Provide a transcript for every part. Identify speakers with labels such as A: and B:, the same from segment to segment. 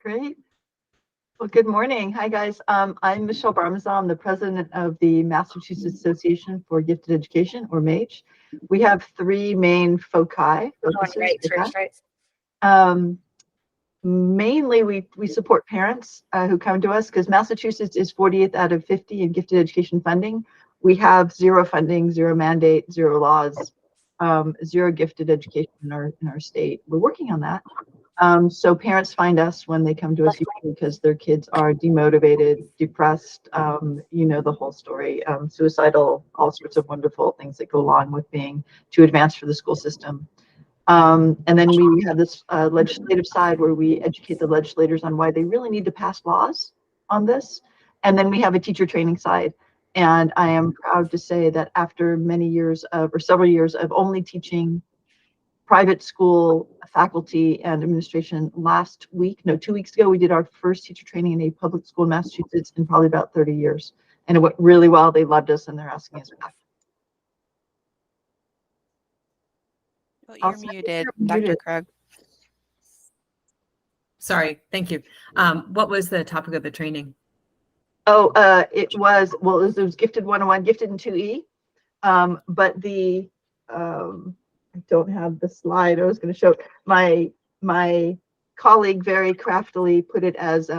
A: Great. Well, good morning. Hi, guys. I'm Michelle Barmazel. I'm the president of the Massachusetts Association for Gifted Education, or MAGE. We have three main focuses. Mainly, we support parents who come to us because Massachusetts is 40th out of 50 in gifted education funding. We have zero funding, zero mandate, zero laws, zero gifted education in our state. We're working on that. So parents find us when they come to us because their kids are demotivated, depressed, the whole story, suicidal, all sorts of wonderful things that go along with being too advanced for the school system. And then we have this legislative side where we educate the legislators on why they really need to pass laws on this. And then we have a teacher training side. And I am proud to say that after many years or several years of only teaching private school faculty and administration 2 weeks ago, we did our first teacher training in a public school in Massachusetts in probably about 30 years. And it went really well. They loved us and they're asking us back.
B: Well, you're muted, Dr. Krug.
C: Sorry, thank you. What was the topic of the training?
A: Oh, it was Gifted 101, Gifted in 2E. But I don't have the slide. I was going to show my colleague very craftily put it as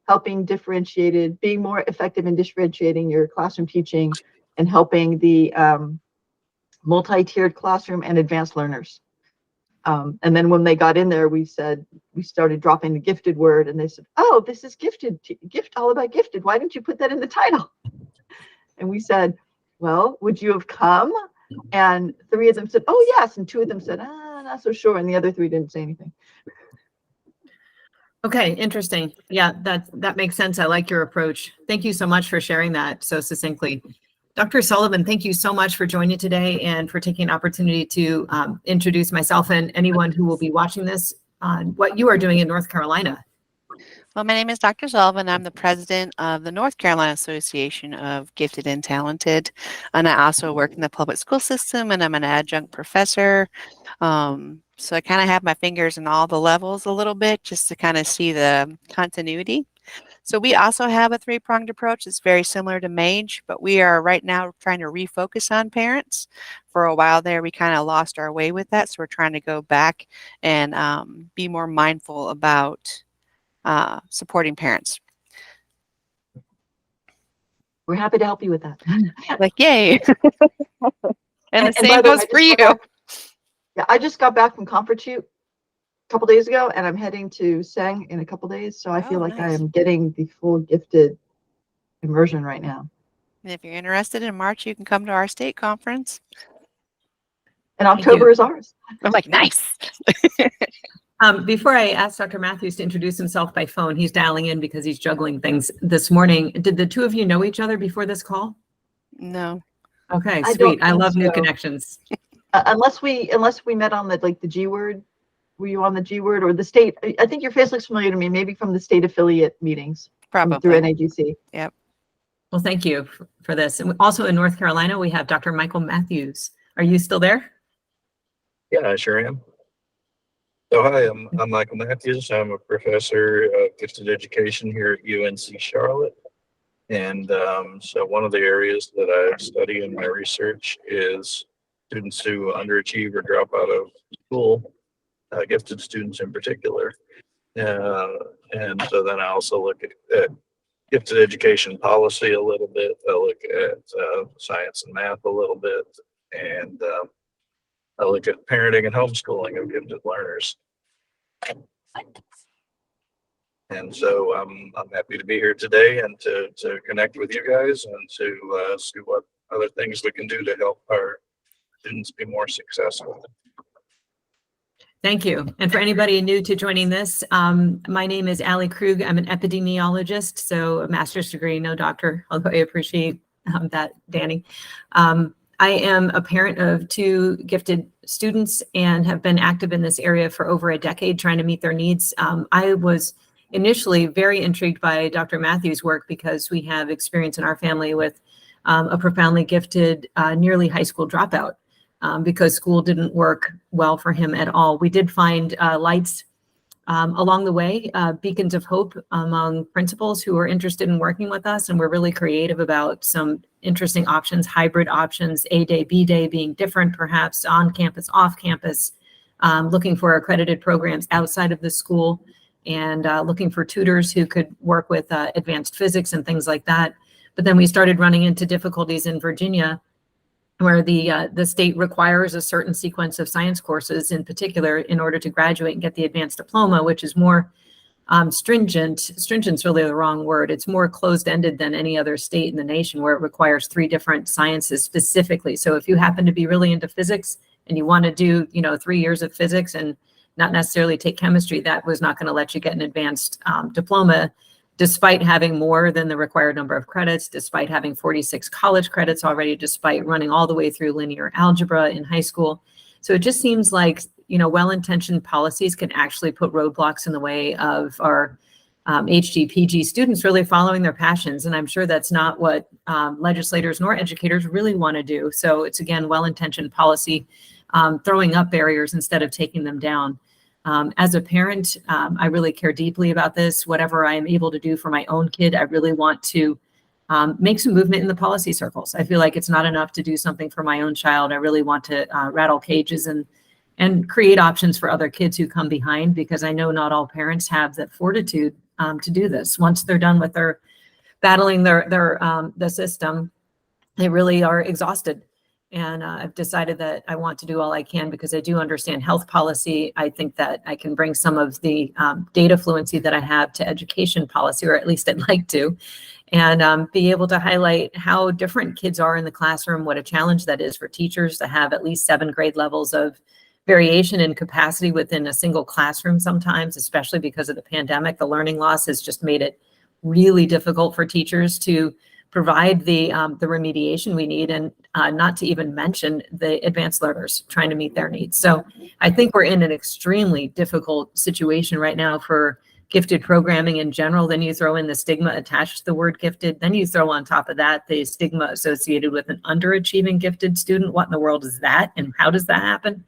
A: helping being more effective in differentiating your classroom teaching and helping the multi-tiered classroom and advanced learners. And then when they got in there, we started dropping the gifted word, and they said, "Oh, this is gifted, all about gifted. Why didn't you put that in the title?" And we said, "Well, would you have come?" And 3 of them said, "Oh, yes." And 2 of them said, "Not so sure." And the other 3 didn't say anything.
C: Okay, interesting. Yeah, that makes sense. I like your approach. Thank you so much for sharing that so succinctly. Dr. Sullivan, thank you so much for joining today and for taking an opportunity to introduce myself and anyone who will be watching this on what you are doing in North Carolina.
B: Well, my name is Dr. Sullivan. I'm the president of the North Carolina Association of Gifted and Talented, and I also work in the public school system, and I'm an adjunct professor. So I kind of have my fingers in all the levels a little bit just to kind of see the continuity. So we also have a 3-pronged approach. It's very similar to MAGE, but we are right now trying to refocus on parents. For a while there, we kind of lost our way with that, so we're trying to go back and be more mindful about supporting parents.
A: We're happy to help you with that.
B: Like, yay. and the same goes for you.
A: Yeah, I just got back from conference shoot a couple days ago, and I'm heading to Sang in a couple days. So I feel like I am getting the full gifted immersion right now.
B: And if you're interested in March, you can come to our state conference.
A: And October is ours.
B: I'm like, nice.
C: Before I ask Dr. Matthews to introduce himself by phone, he's dialing in because he's juggling things this morning. Did the 2 of you know each other before this call?
B: No.
C: Okay, sweet. I love new connections.
A: Unless we met on the G word. Were you on the G word or the state? I think your face looks familiar to me, maybe from the state affiliate meetings.
B: Probably.
A: Through NAGC.
B: Yep.
C: Well, thank you for this. And also in North Carolina, we have Dr. Michael Matthews. Are you still there?
D: Yeah, I sure am. So hi, I'm Michael Matthews. I'm a professor of gifted education here at UNC-Charlotte. And so one of the areas that I study in my research is students who underachieve or drop out of school, gifted students in particular. And so then I also look at gifted education policy a little bit. I look at science and math a little bit. And I look at parenting and homeschooling of gifted learners. And so I'm happy to be here today and to connect with you guys and to see what other things we can do to help our students be more successful.
C: Thank you. And for anybody new to joining this, my name is Allie Krug. I'm an epidemiologist, so a master's degree, no doctor, although I appreciate that, Danny. I am a parent of 2 gifted students and have been active in this area for over a decade trying to meet their needs. I was initially very intrigued by Dr. Matthews' work because we have experience in our family with a profoundly gifted, nearly high school dropout because school didn't work well for him at all. We did find lights along the way, beacons of hope among principals who are interested in working with us. And we're really creative about some interesting options, hybrid options, A day, B day being different, perhaps on campus, off campus, looking for accredited programs outside of the school, and looking for tutors who could work with advanced physics and things like that. But then we started running into difficulties in Virginia, where the state requires a certain sequence of science courses in particular in order to graduate and get the advanced diploma, which is more stringent. Stringent's really the wrong word. It's more closed-ended than any other state in the nation, where it requires 3 different sciences specifically. So if you happen to be really into physics and you want to do, 3 years of physics and not necessarily take chemistry, that was not going to let you get an advanced diploma, despite having more than the required number of credits, despite having 46 college credits already, despite running all the way through linear algebra in high school. So it just seems like, well-intentioned policies can actually put roadblocks in the way of our HG/PG students really following their passions. And I'm sure that's not what legislators nor educators really want to do. So it's, again, well-intentioned policy throwing up barriers instead of taking them down. As a parent, I really care deeply about this. Whatever I am able to do for my own kid, I really want to make some movement in the policy circles. I feel like it's not enough to do something for my own child. I really want to rattle cages and create options for other kids who come behind, because I know not all parents have the fortitude to do this. Once they're done with their battling the system, they really are exhausted. And I've decided that I want to do all I can, because I do understand health policy. I think that I can bring some of the data fluency that I have to education policy, or at least I'd like to, and be able to highlight how different kids are in the classroom, what a challenge that is for teachers to have at least 7 grade levels of variation in capacity within a single classroom sometimes, especially because of the pandemic. The learning loss has just made it really difficult for teachers to provide the remediation we need, and not to even mention the advanced learners trying to meet their needs. So I think we're in an extremely difficult situation right now for gifted programming in general. Then you throw in the stigma attached to the word gifted. Then you throw on top of that the stigma associated with an underachieving gifted student. What in the world is that? And how does that happen?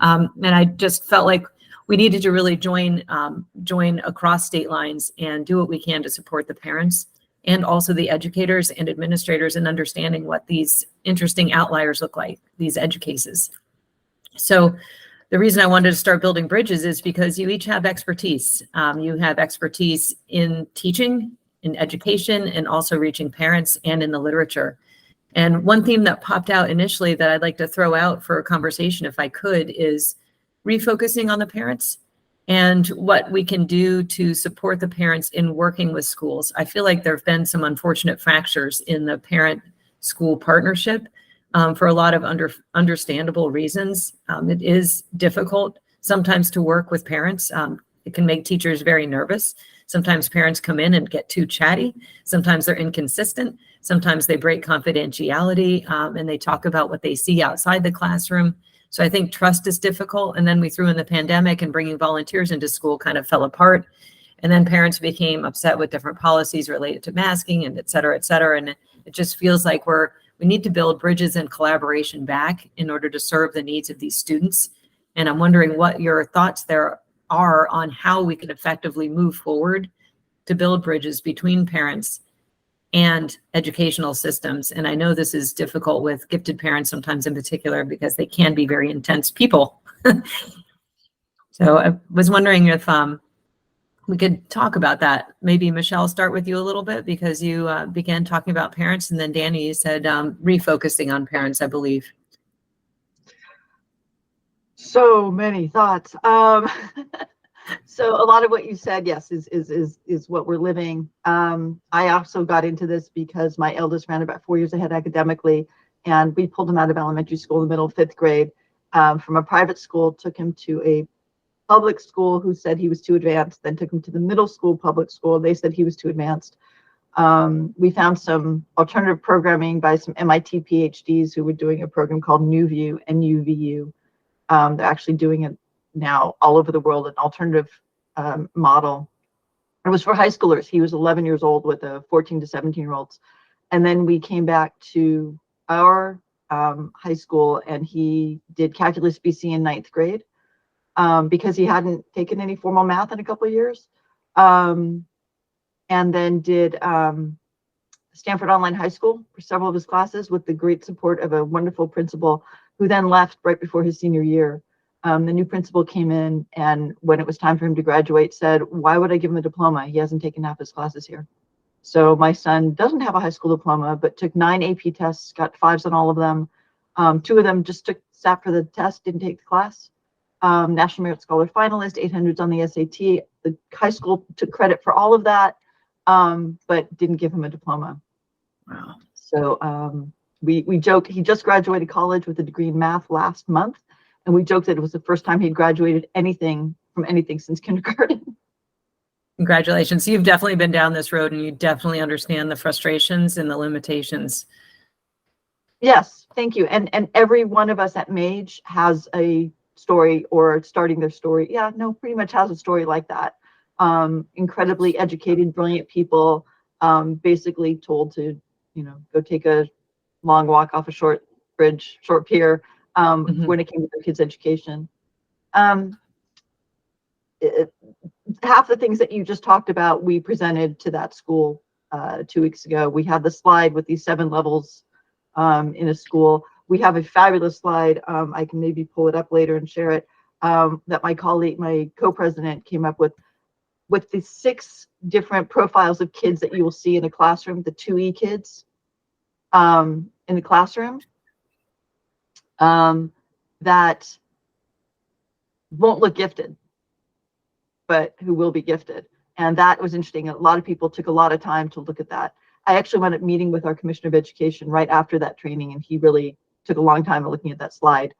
C: And I just felt like we needed to really join across state lines and do what we can to support the parents and also the educators and administrators in understanding what these interesting outliers look like, these edge cases. So the reason I wanted to start building bridges is because you each have expertise. You have expertise in teaching, in education, and also reaching parents, and in the literature. And one theme that popped out initially that I'd like to throw out for a conversation, if I could, is refocusing on the parents and what we can do to support the parents in working with schools. I feel like there have been some unfortunate fractures in the parent-school partnership for a lot of understandable reasons. It is difficult sometimes to work with parents. It can make teachers very nervous. Sometimes parents come in and get too chatty. Sometimes they're inconsistent. Sometimes they break confidentiality and they talk about what they see outside the classroom. So I think trust is difficult. And then we threw in the pandemic, and bringing volunteers into school kind of fell apart. And then parents became upset with different policies related to masking and et cetera, et cetera. And it just feels like we need to build bridges and collaboration back in order to serve the needs of these students. And I'm wondering what your thoughts there are on how we can effectively move forward to build bridges between parents and educational systems. And I know this is difficult with gifted parents sometimes in particular, because they can be very intense people. So I was wondering if we could talk about that. Maybe Michelle, start with you a little bit, because you began talking about parents, and then Danny, you said refocusing on parents, I believe.
A: So many thoughts. So a lot of what you said, yes, is what we're living. I also got into this because my eldest ran about 4 years ahead academically, and we pulled him out of elementary school in the middle of 5th grade from a private school, took him to a public school who said he was too advanced, then took him to the middle school public school. They said he was too advanced. We found some alternative programming by some MIT PhDs who were doing a program called NuView and UVU. They're actually doing it now all over the world, an alternative model. It was for high schoolers. He was 11 years old with 14 to 17-year-olds. And then we came back to our high school, and he did calculus BC in 9th grade. because he hadn't taken any formal math in a couple of years. And then did Stanford Online High School for several of his classes with the great support of a wonderful principal who then left right before his senior year. The new principal came in, and when it was time for him to graduate, said, "Why would I give him a diploma? He hasn't taken half his classes here." So my son doesn't have a high school diploma, but took 9 AP tests, got 5s on all of them. 2 of them just sat for the test, didn't take the class. National Merit Scholar finalist, 800s on the SAT. The high school took credit for all of that, but didn't give him a diploma.
C: Wow.
A: So we joked, he just graduated college with a degree in math last month, and we joked that it was the first time he'd graduated from anything since kindergarten.
C: Congratulations. You've definitely been down this road, and you definitely understand the frustrations and the limitations.
A: Yes, thank you. And every one of us at MAGE has a story, or starting their story. Yeah, no, pretty much has a story like that. Incredibly educated, brilliant people, basically told to, go take a long walk off a short bridge, short pier, when it came to their kids' education. Half the things that you just talked about, we presented to that school 2 weeks ago. We have the slide with these 7 levels in a school. We have a fabulous slide. I can maybe pull it up later and share it, that my colleague, my co-president, came up with the 6 different profiles of kids that you will see in a classroom, the 2E kids in the classroom that won't look gifted, but who will be gifted. And that was interesting. A lot of people took a lot of time to look at that. I actually wound up meeting with our Commissioner of Education right after that training, and he really took a long time looking at that slide.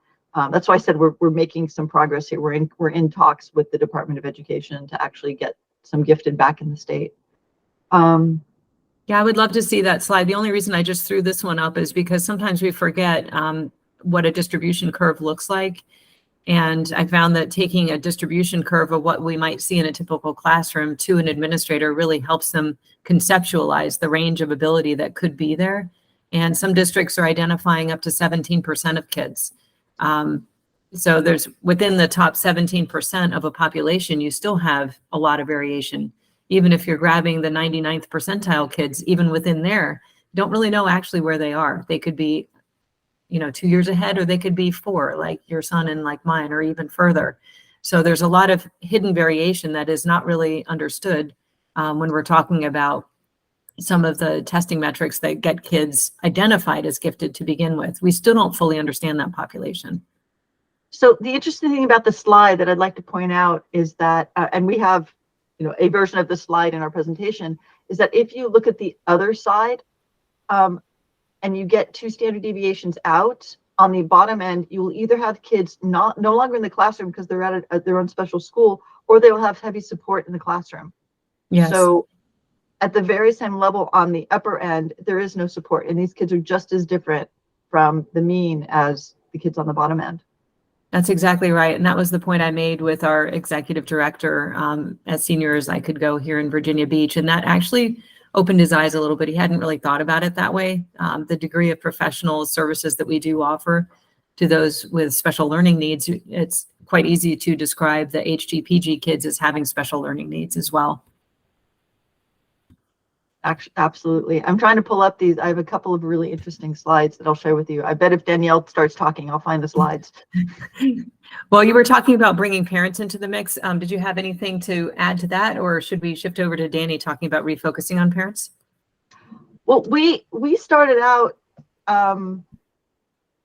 A: That's why I said we're making some progress here. We're in talks with the Department of Education to actually get some gifted back in the state.
C: Yeah, I would love to see that slide. The only reason I just threw this one up is because sometimes we forget what a distribution curve looks like. And I found that taking a distribution curve of what we might see in a typical classroom to an administrator really helps them conceptualize the range of ability that could be there. And some districts are identifying up to 17% of kids. So there's within the top 17% of a population, you still have a lot of variation. Even if you're grabbing the 99th percentile kids, even within there, don't really know actually where they are. They could be 2 years ahead, or they could be 4, like your son and like mine, or even further. So there's a lot of hidden variation that is not really understood when we're talking about some of the testing metrics that get kids identified as gifted to begin with. We still don't fully understand that population.
A: So the interesting thing about the slide that I'd like to point out is that, and we have, a version of the slide in our presentation, is that if you look at the other side, and you get 2 standard deviations out on the bottom end, you will either have kids no longer in the classroom because they're at their own special school, or they will have heavy support in the classroom.
C: Yes.
A: So at the very same level on the upper end, there is no support, and these kids are just as different from the mean as the kids on the bottom end.
C: That's exactly right. And that was the point I made with our executive director as senior as I could go here in Virginia Beach. And that actually opened his eyes a little bit. He hadn't really thought about it that way. The degree of professional services that we do offer to those with special learning needs, it's quite easy to describe the HGPG kids as having special learning needs as well.
A: Absolutely. I'm trying to pull up these. I have a couple of really interesting slides that I'll share with you. I bet if Danielle starts talking, I'll find the slides.
C: Well, you were talking about bringing parents into the mix. Did you have anything to add to that, or should we shift over to Danny talking about refocusing on parents?
A: Well, we started out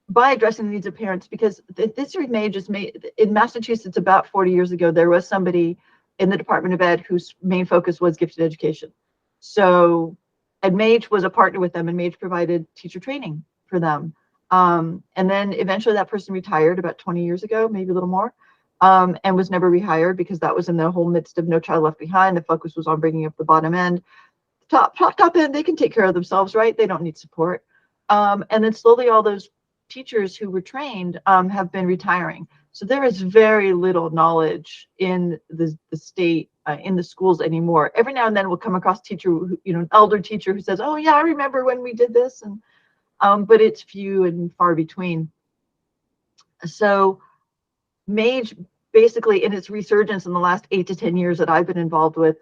A: by addressing the needs of parents, because this MAGE is made in Massachusetts about 40 years ago. There was somebody in the Department of Ed whose main focus was gifted education. So, and MAGE was a partner with them, and MAGE provided teacher training for them. And then eventually that person retired about 20 years ago, maybe a little more, and was never rehired because that was in the whole midst of No Child Left Behind. The focus was on bringing up the bottom end. Top end, they can take care of themselves, right? They don't need support. And then slowly all those teachers who were trained have been retiring. So there is very little knowledge in the state, in the schools anymore. Every now and then we'll come across a teacher, an elder teacher who says, "Oh yeah, I remember when we did this," and but it's few and far between. So MAGE basically in its resurgence in the last 8 to 10 years that I've been involved with,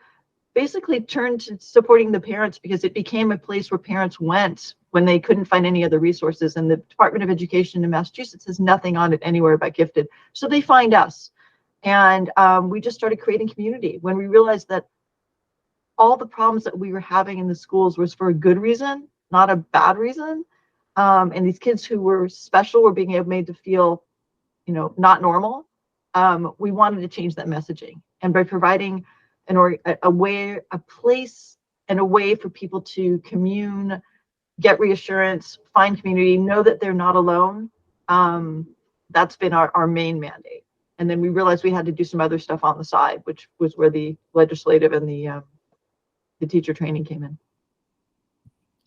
A: basically turned to supporting the parents because it became a place where parents went when they couldn't find any other resources. And the Department of Education in Massachusetts has nothing on it anywhere about gifted. So they find us. And we just started creating community when we realized that all the problems that we were having in the schools was for a good reason, not a bad reason. And these kids who were special were being made to feel, not normal. We wanted to change that messaging. And by providing a way, a place, and a way for people to commune, get reassurance, find community, know that they're not alone. That's been our main mandate. And then we realized we had to do some other stuff on the side, which was where the legislative and the teacher training came in.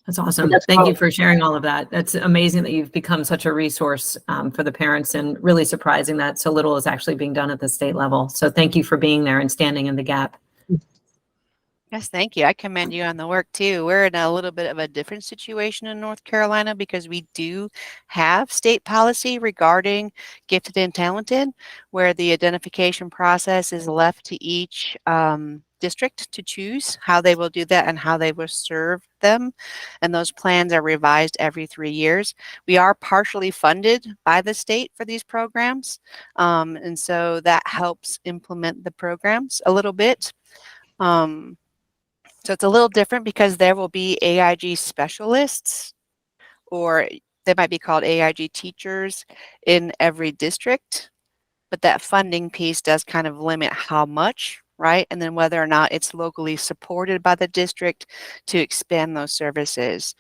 C: That's awesome. Thank you for sharing all of that. That's amazing that you've become such a resource for the parents, and really surprising that so little is actually being done at the state level. So thank you for being there and standing in the gap.
B: Yes, thank you. I commend you on the work too. We're in a little bit of a different situation in North Carolina because we do have state policy regarding gifted and talented, where the identification process is left to each district to choose how they will do that and how they will serve them. And those plans are revised every 3 years. We are partially funded by the state for these programs. And so that helps implement the programs a little bit. So it's a little different because there will be AIG specialists, or they might be called AIG teachers in every district, but that funding piece does kind of limit how much, right? And then whether or not it's locally supported by the district to expand those services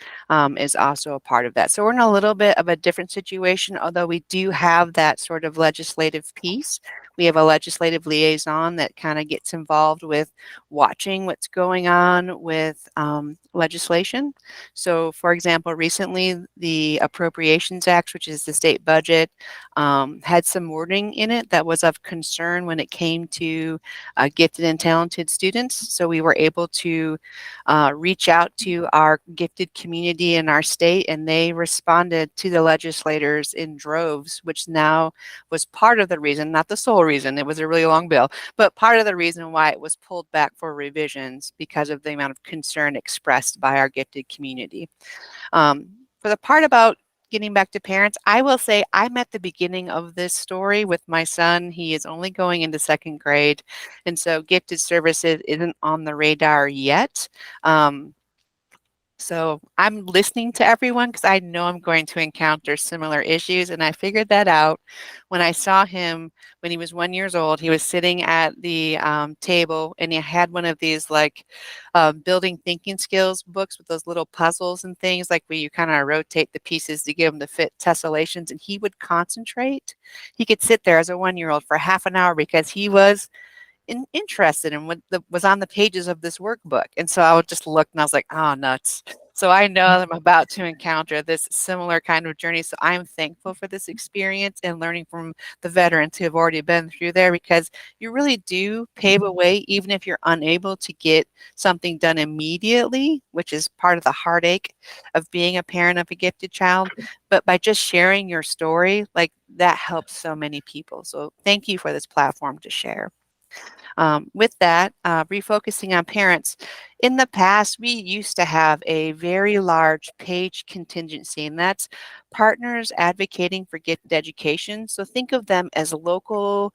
B: is also a part of that. So we're in a little bit of a different situation, although we do have that sort of legislative piece. We have a legislative liaison that kind of gets involved with watching what's going on with legislation. So for example, recently the Appropriations Act, which is the state budget, had some wording in it that was of concern when it came to gifted and talented students. So we were able to reach out to our gifted community in our state, and they responded to the legislators in droves, which now was part of the reason, not the sole reason, it was a really long bill, but part of the reason why it was pulled back for revisions because of the amount of concern expressed by our gifted community. For the part about getting back to parents, I will say I'm at the beginning of this story with my son. He is only going into 2nd grade, and so gifted services isn't on the radar yet. So I'm listening to everyone because I know I'm going to encounter similar issues. And I figured that out when I saw him when he was 1 year old. He was sitting at the table, and he had one of these like building thinking skills books with those little puzzles and things, like where you kind of rotate the pieces to give him the fit tessellations. And he would concentrate. He could sit there as a 1 year old for half an hour because he was interested in what was on the pages of this workbook. And so I would just look and I was like, oh, nuts. So I know I'm about to encounter this similar kind of journey. So I'm thankful for this experience and learning from the veterans who have already been through there, because you really do pave a way, even if you're unable to get something done immediately, which is part of the heartache of being a parent of a gifted child. But by just sharing your story, like that helps so many people. So thank you for this platform to share. With that, refocusing on parents. In the past, we used to have a very large PAGE contingency, and that's partners advocating for gifted education. So think of them as local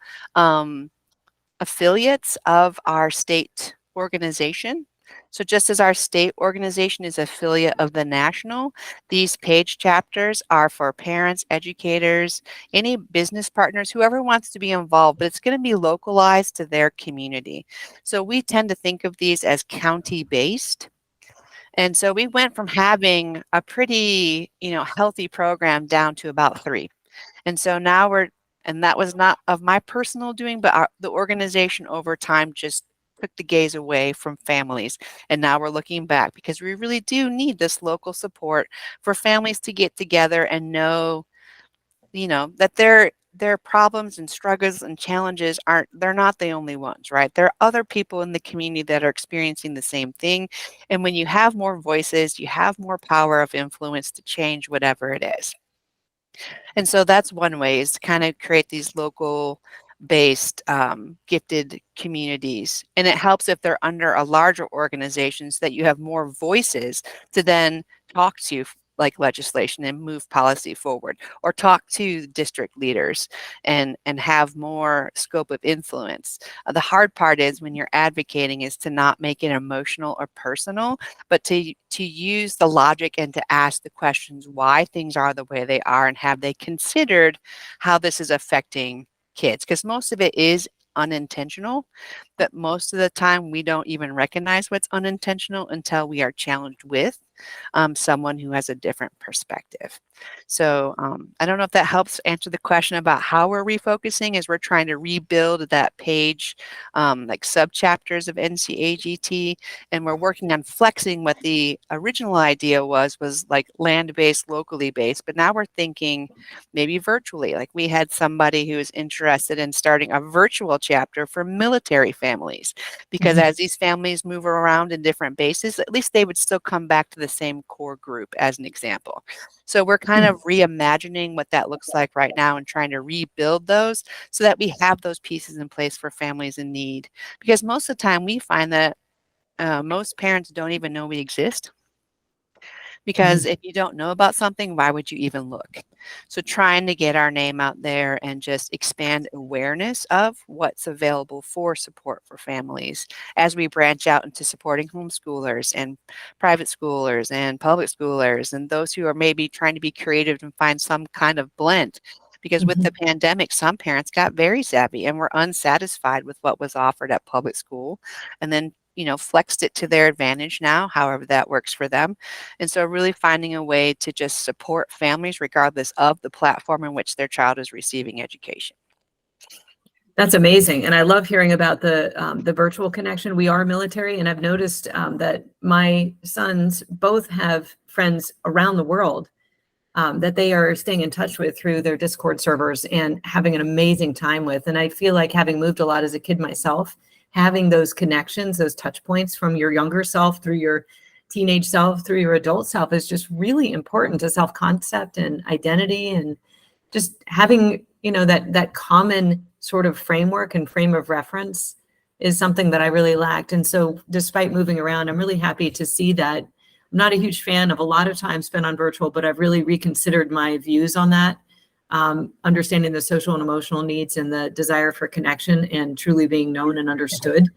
B: affiliates of our state organization. So just as our state organization is affiliate of the national, these PAGE chapters are for parents, educators, any business partners, whoever wants to be involved, but it's going to be localized to their community. So we tend to think of these as county-based. And so we went from having a pretty, healthy program down to about 3. And so now and that was not of my personal doing, but the organization over time just took the gaze away from families. And now we're looking back because we really do need this local support for families to get together and know, that their problems and struggles and challenges they're not the only ones, right? There are other people in the community that are experiencing the same thing. And when you have more voices, you have more power of influence to change whatever it is. And so that's one way, is to kind of create these local based gifted communities. And it helps if they're under a larger organization so that you have more voices to then talk to, like legislation, and move policy forward, or talk to district leaders and have more scope of influence. The hard part is when you're advocating is to not make it emotional or personal, but to use the logic and to ask the questions why things are the way they are, and have they considered how this is affecting kids, because most of it is unintentional, but most of the time we don't even recognize what's unintentional until we are challenged with someone who has a different perspective. So I don't know if that helps answer the question about how we're refocusing, as we're trying to rebuild that page, like subchapters of NCAGT, and we're working on flexing what the original idea was like land-based, locally based, but now we're thinking maybe virtually. Like we had somebody who was interested in starting a virtual chapter for military families, because as these families move around in different bases, at least they would still come back to the same core group, as an example. So we're kind of reimagining what that looks like right now and trying to rebuild those so that we have those pieces in place for families in need. Because most of the time we find that most parents don't even know we exist. Because if you don't know about something, why would you even look? So trying to get our name out there and just expand awareness of what's available for support for families as we branch out into supporting homeschoolers and private schoolers and public schoolers and those who are maybe trying to be creative and find some kind of blend. Because with the pandemic, some parents got very savvy and were unsatisfied with what was offered at public school, and then flexed it to their advantage now, however that works for them. And so really finding a way to just support families regardless of the platform in which their child is receiving education.
C: That's amazing. And I love hearing about the virtual connection. We are military, and I've noticed that my sons both have friends around the world that they are staying in touch with through their Discord servers and having an amazing time with. And I feel like, having moved a lot as a kid myself, having those connections, those touch points from your younger self through your teenage self, through your adult self, is just really important to self-concept and identity, and just having, that common sort of framework and frame of reference is something that I really lacked. And so despite moving around, I'm really happy to see that. I'm not a huge fan of a lot of time spent on virtual, but I've really reconsidered my views on that. Understanding the social and emotional needs and the desire for connection and truly being known and understood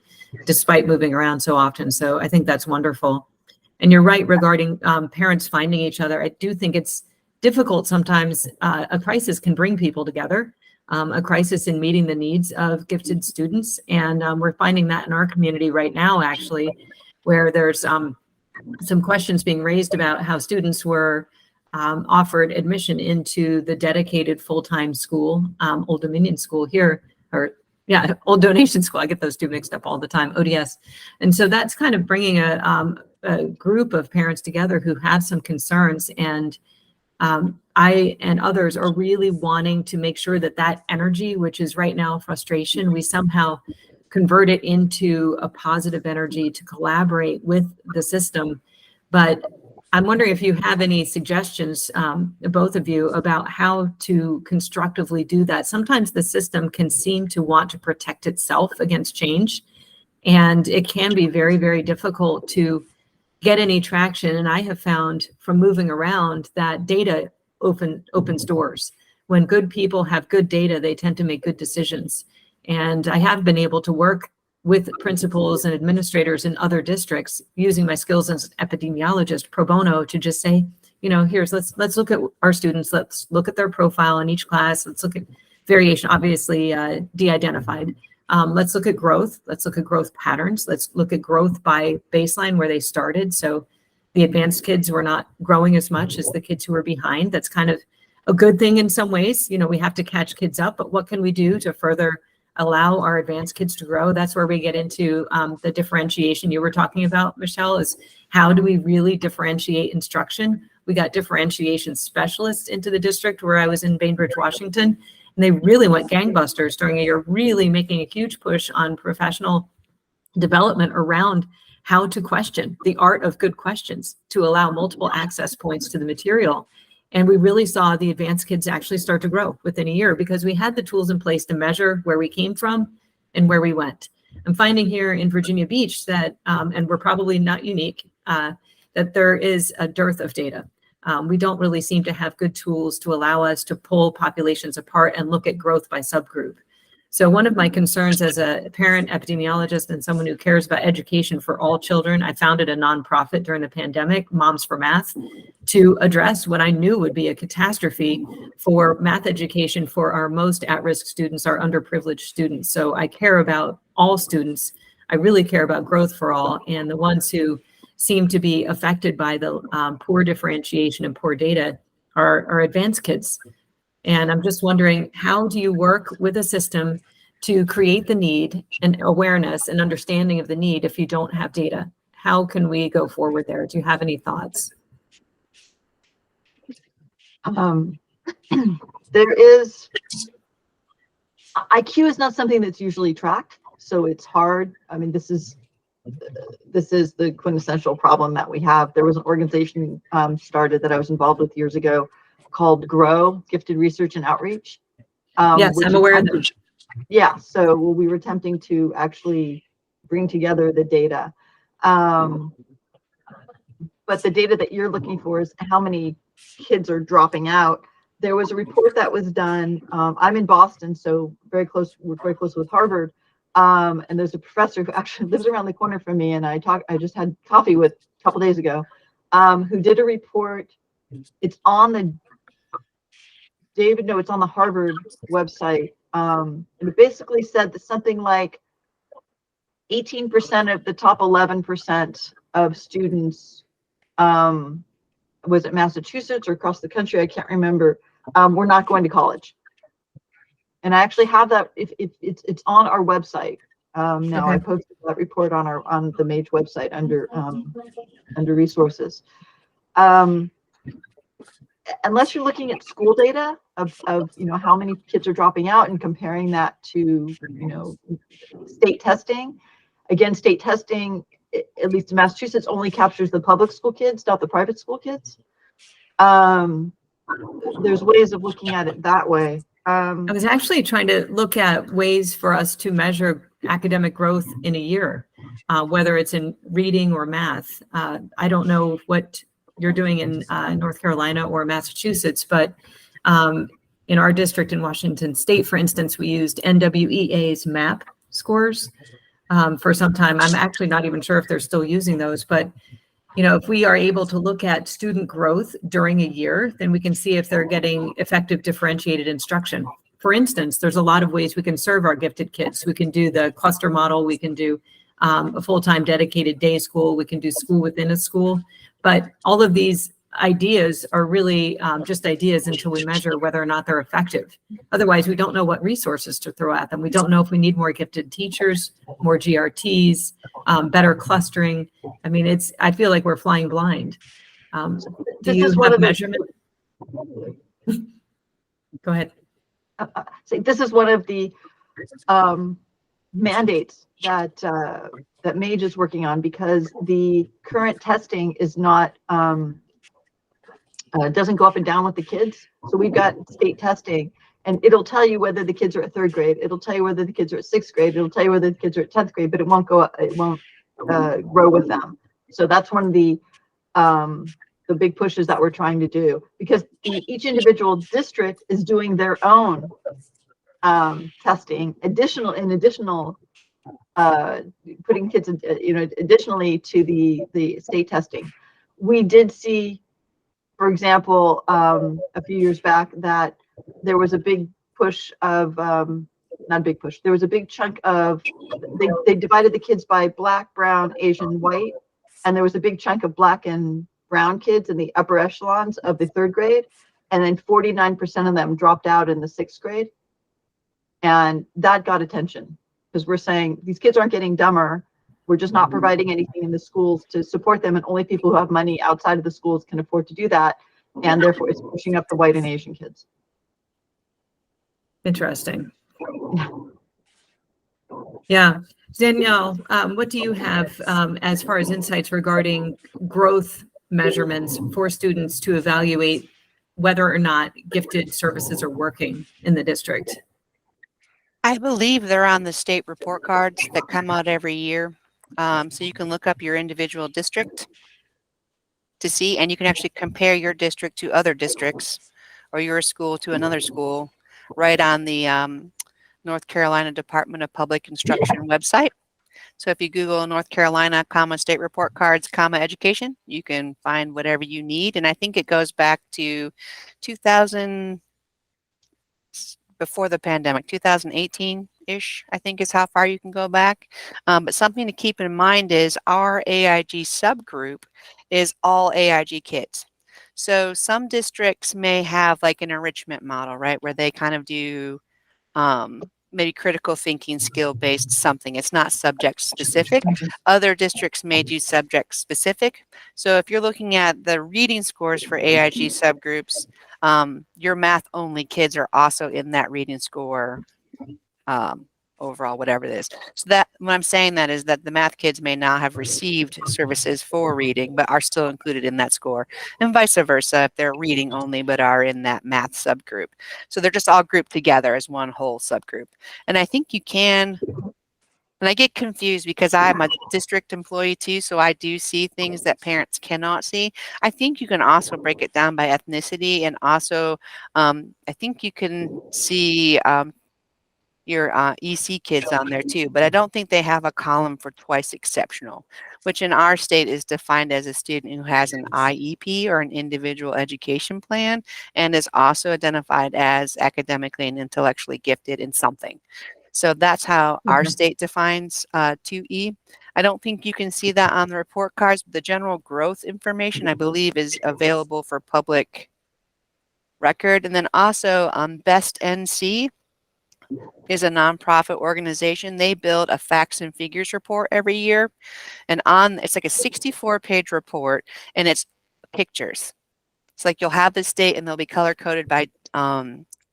C: despite moving around so often. So I think that's wonderful. And you're right regarding parents finding each other. I do think it's difficult sometimes. A crisis can bring people together, a crisis in meeting the needs of gifted students. And we're finding that in our community right now, actually, where there's some questions being raised about how students were offered admission into the dedicated full-time school, Old Dominion School here, Old Donation School. I get those two mixed up all the time, ODS. And so that's kind of bringing a group of parents together who have some concerns. And I and others are really wanting to make sure that that energy, which is right now frustration, we somehow convert it into a positive energy to collaborate with the system. But I'm wondering if you have any suggestions, both of you, about how to constructively do that. Sometimes the system can seem to want to protect itself against change, and it can be very, very difficult to get any traction. And I have found from moving around that data opens doors. When good people have good data, they tend to make good decisions. And I have been able to work with principals and administrators in other districts using my skills as an epidemiologist pro bono to just say, let's look at our students, let's look at their profile in each class, let's look at variation, obviously de-identified. Let's look at growth, let's look at growth patterns, let's look at growth by baseline where they started. So the advanced kids were not growing as much as the kids who were behind. That's kind of a good thing in some ways. We have to catch kids up, but what can we do to further allow our advanced kids to grow? That's where we get into the differentiation you were talking about, Michelle, is how do we really differentiate instruction? We got differentiation specialists into the district where I was in Bainbridge, Washington, and they really went gangbusters during a year, really making a huge push on professional development around how to question, the art of good questions, to allow multiple access points to the material. And we really saw the advanced kids actually start to grow within a year because we had the tools in place to measure where we came from and where we went. I'm finding here in Virginia Beach that, and we're probably not unique, that there is a dearth of data. We don't really seem to have good tools to allow us to pull populations apart and look at growth by subgroup. So one of my concerns as a parent epidemiologist and someone who cares about education for all children, I founded a nonprofit during the pandemic, Moms for Math, to address what I knew would be a catastrophe for math education for our most at-risk students, our underprivileged students. So I care about all students. I really care about growth for all, and the ones who seem to be affected by the poor differentiation and poor data are advanced kids. And I'm just wondering, how do you work with a system to create the need and awareness and understanding of the need if you don't have data? How can we go forward there? Do you have any thoughts?
A: There is, IQ is not something that's usually tracked, so it's hard. I mean, this is the quintessential problem that we have. There was an organization started that I was involved with years ago called GROW, Gifted Research and Outreach.
C: Yes, I'm aware of them.
A: Yeah, so we were attempting to actually bring together the data. But the data that you're looking for is how many kids are dropping out. There was a report that was done. I'm in Boston, so we're very close with Harvard. And there's a professor who actually lives around the corner from me, and I just had coffee with a couple days ago, who did a report. It's on the it's on the Harvard website. And it basically said that something like 18% of the top 11% of students, was it Massachusetts or across the country? I can't remember. Were not going to college. And I actually have that. It's on our website. Now okay. I posted that report on the MAGE website under resources. Unless you're looking at school data of how many kids are dropping out and comparing that to state testing. Again, state testing, at least in Massachusetts, only captures the public school kids, not the private school kids. There's ways of looking at it that way. I
C: was actually trying to look at ways for us to measure academic growth in a year, whether it's in reading or math. I don't know what you're doing in North Carolina or Massachusetts, but in our district in Washington State, for instance, we used NWEA's MAP scores for some time. I'm actually not even sure if they're still using those, but if we are able to look at student growth during a year, then we can see if they're getting effective differentiated instruction. For instance, there's a lot of ways we can serve our gifted kids. We can do the cluster model. We can do a full-time dedicated day school. We can do school within a school. But all of these ideas are really just ideas until we measure whether or not they're effective. Otherwise, we don't know what resources to throw at them. We don't know if we need more gifted teachers, more GRTs, better clustering. I mean, I feel like we're flying blind. Do you have measurement? Go ahead.
A: This is one of the mandates that MAGE is working on, because the current testing is not doesn't go up and down with the kids. So we've got state testing, and it'll tell you whether the kids are at 3rd grade. It'll tell you whether the kids are at 6th grade. It'll tell you whether the kids are at 10th grade, but it won't go up. It won't grow with them. So that's one of the big pushes that we're trying to do, because each individual district is doing their own testing, additional putting kids additionally to the state testing. We did see, for example, a few years back, that there was a big push of not a big push. There was a big chunk of they divided the kids by Black, brown, Asian, white, and there was a big chunk of Black and brown kids in the upper echelons of the 3rd grade, and then 49% of them dropped out in the 6th grade, and that got attention. Because we're saying these kids aren't getting dumber. We're just not providing anything in the schools to support them, and only people who have money outside of the schools can afford to do that. And therefore, it's pushing up the white and Asian kids.
C: Interesting. Yeah. Danielle, what do you have as far as insights regarding growth measurements for students to evaluate whether or not gifted services are working in the district?
B: I believe they're on the state report cards that come out every year. So you can look up your individual district to see, and you can actually compare your district to other districts or your school to another school right on the North Carolina Department of Public Instruction website. So if you Google North Carolina, state report cards, education, you can find whatever you need. And I think it goes back to 2000, before the pandemic, 2018-ish, I think is how far you can go back. But something to keep in mind is our AIG subgroup is all AIG kids. So some districts may have like an enrichment model, right, where they kind of do maybe critical thinking, skill-based something. It's not subject specific. Other districts may do subject specific. So if you're looking at the reading scores for AIG subgroups, your math only kids are also in that reading score overall, whatever it is. So that what I'm saying that is that the math kids may not have received services for reading, but are still included in that score, and vice versa if they're reading only but are in that math subgroup. So they're just all grouped together as one whole subgroup. And I think you can, and I get confused because I'm a district employee too, so I do see things that parents cannot see. I think you can also break it down by ethnicity, and also I think you can see your EC kids on there too, but I don't think they have a column for twice exceptional, which in our state is defined as a student who has an IEP or an individual education plan and is also identified as academically and intellectually gifted in something. So that's how our state defines 2E. I don't think you can see that on the report cards, but the general growth information, I believe, is available for public record. And then also Best NC is a nonprofit organization. They build a facts and figures report every year. And it's like a 64-page report, and it's pictures. It's like you'll have the state and they'll be color coded by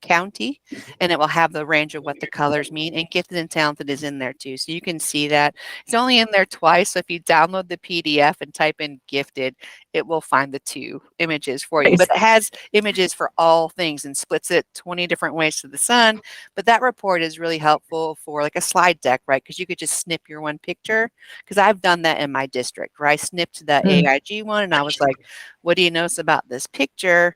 B: county, and it will have the range of what the colors mean, and gifted and talented is in there too. So you can see that it's only in there twice. So if you download the PDF and type in gifted, it will find the 2 images for you, but it has images for all things and splits it 20 different ways to the sun. But that report is really helpful for like a slide deck, right? Because you could just snip your one picture, because I've done that in my district where I snipped the AIG one and I was like, what do you notice about this picture?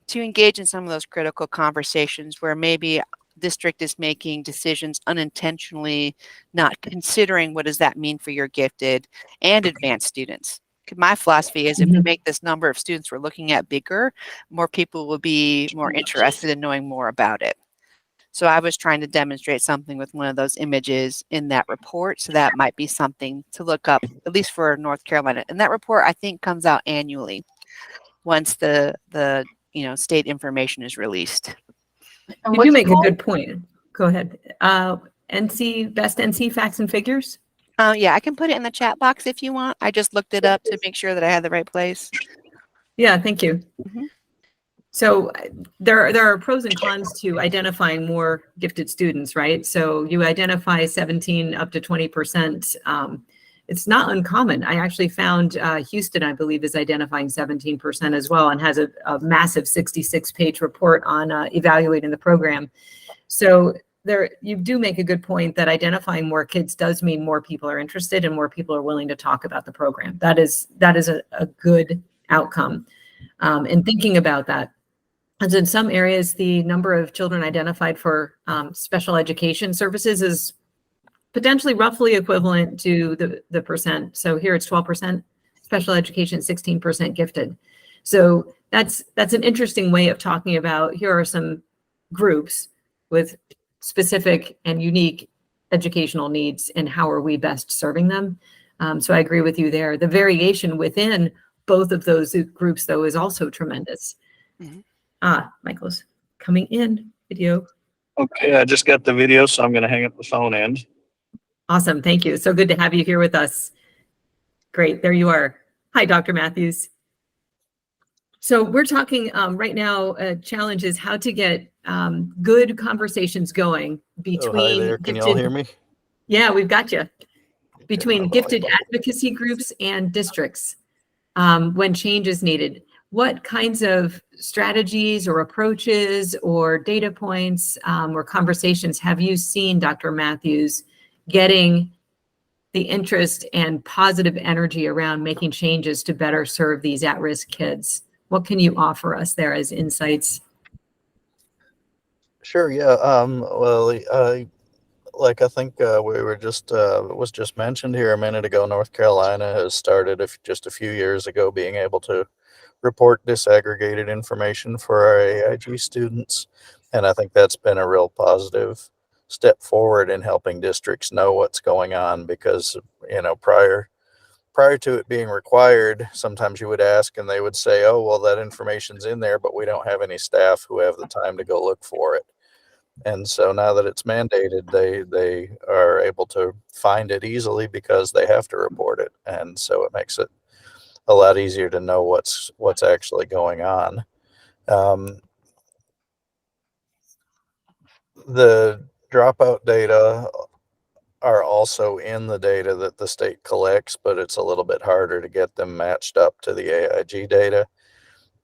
B: To engage in some of those critical conversations where maybe district is making decisions unintentionally, not considering what does that mean for your gifted and advanced students. My philosophy is if we make this number of students we're looking at bigger, more people will be more interested in knowing more about it. So I was trying to demonstrate something with one of those images in that report. So that might be something to look up, at least for North Carolina. And that report, I think, comes out annually once the state information is released.
A: And
C: You do make a
A: called?
C: good point. Go ahead. Best NC facts and figures?
B: Yeah, I can put it in the chat box if you want. I just looked it up to make sure that I had the right place.
C: Yeah, thank you. So there are pros and cons to identifying more gifted students, right? So you identify 17 up to 20%. It's not uncommon. I actually found Houston, I believe, is identifying 17% as well, and has a massive 66-page report on evaluating the program. So you do make a good point that identifying more kids does mean more people are interested and more people are willing to talk about the program. That is a good outcome. And thinking about that, as in some areas, the number of children identified for special education services is potentially roughly equivalent to the percent. So here it's 12% special education, 16% gifted. So that's an interesting way of talking about, here are some groups with specific and unique educational needs, and how are we best serving them? So I agree with you there. The variation within both of those groups, though, is also tremendous. Michael's coming in video.
D: Okay, I just got the video, so I'm going to hang up the phone end.
C: Awesome. Thank you. So good to have you here with us. Great. There you are. Hi, Dr. Matthews. So we're talking right now, challenge is how to get good conversations going between.
E: Oh, hi there. Can you all hear me?
C: Yeah, we've got you. Between gifted advocacy groups and districts when change is needed. what kinds of strategies or approaches or data points or conversations have you seen, Dr. Matthews, getting the interest and positive energy around making changes to better serve these at-risk kids? What can you offer us there as insights?
E: Sure. Yeah. Well, like I think we were just was just mentioned here a minute ago, North Carolina has started just a few years ago being able to report disaggregated information for our AIG students, and I think that's been a real positive step forward in helping districts know what's going on, because prior to it being required, sometimes you would ask and they would say, oh, well, that information's in there, but we don't have any staff who have the time to go look for it. And so now that it's mandated, they are able to find it easily because they have to report it. And so it makes it a lot easier to know what's actually going on. The dropout data are also in the data that the state collects, but it's a little bit harder to get them matched up to the AIG data.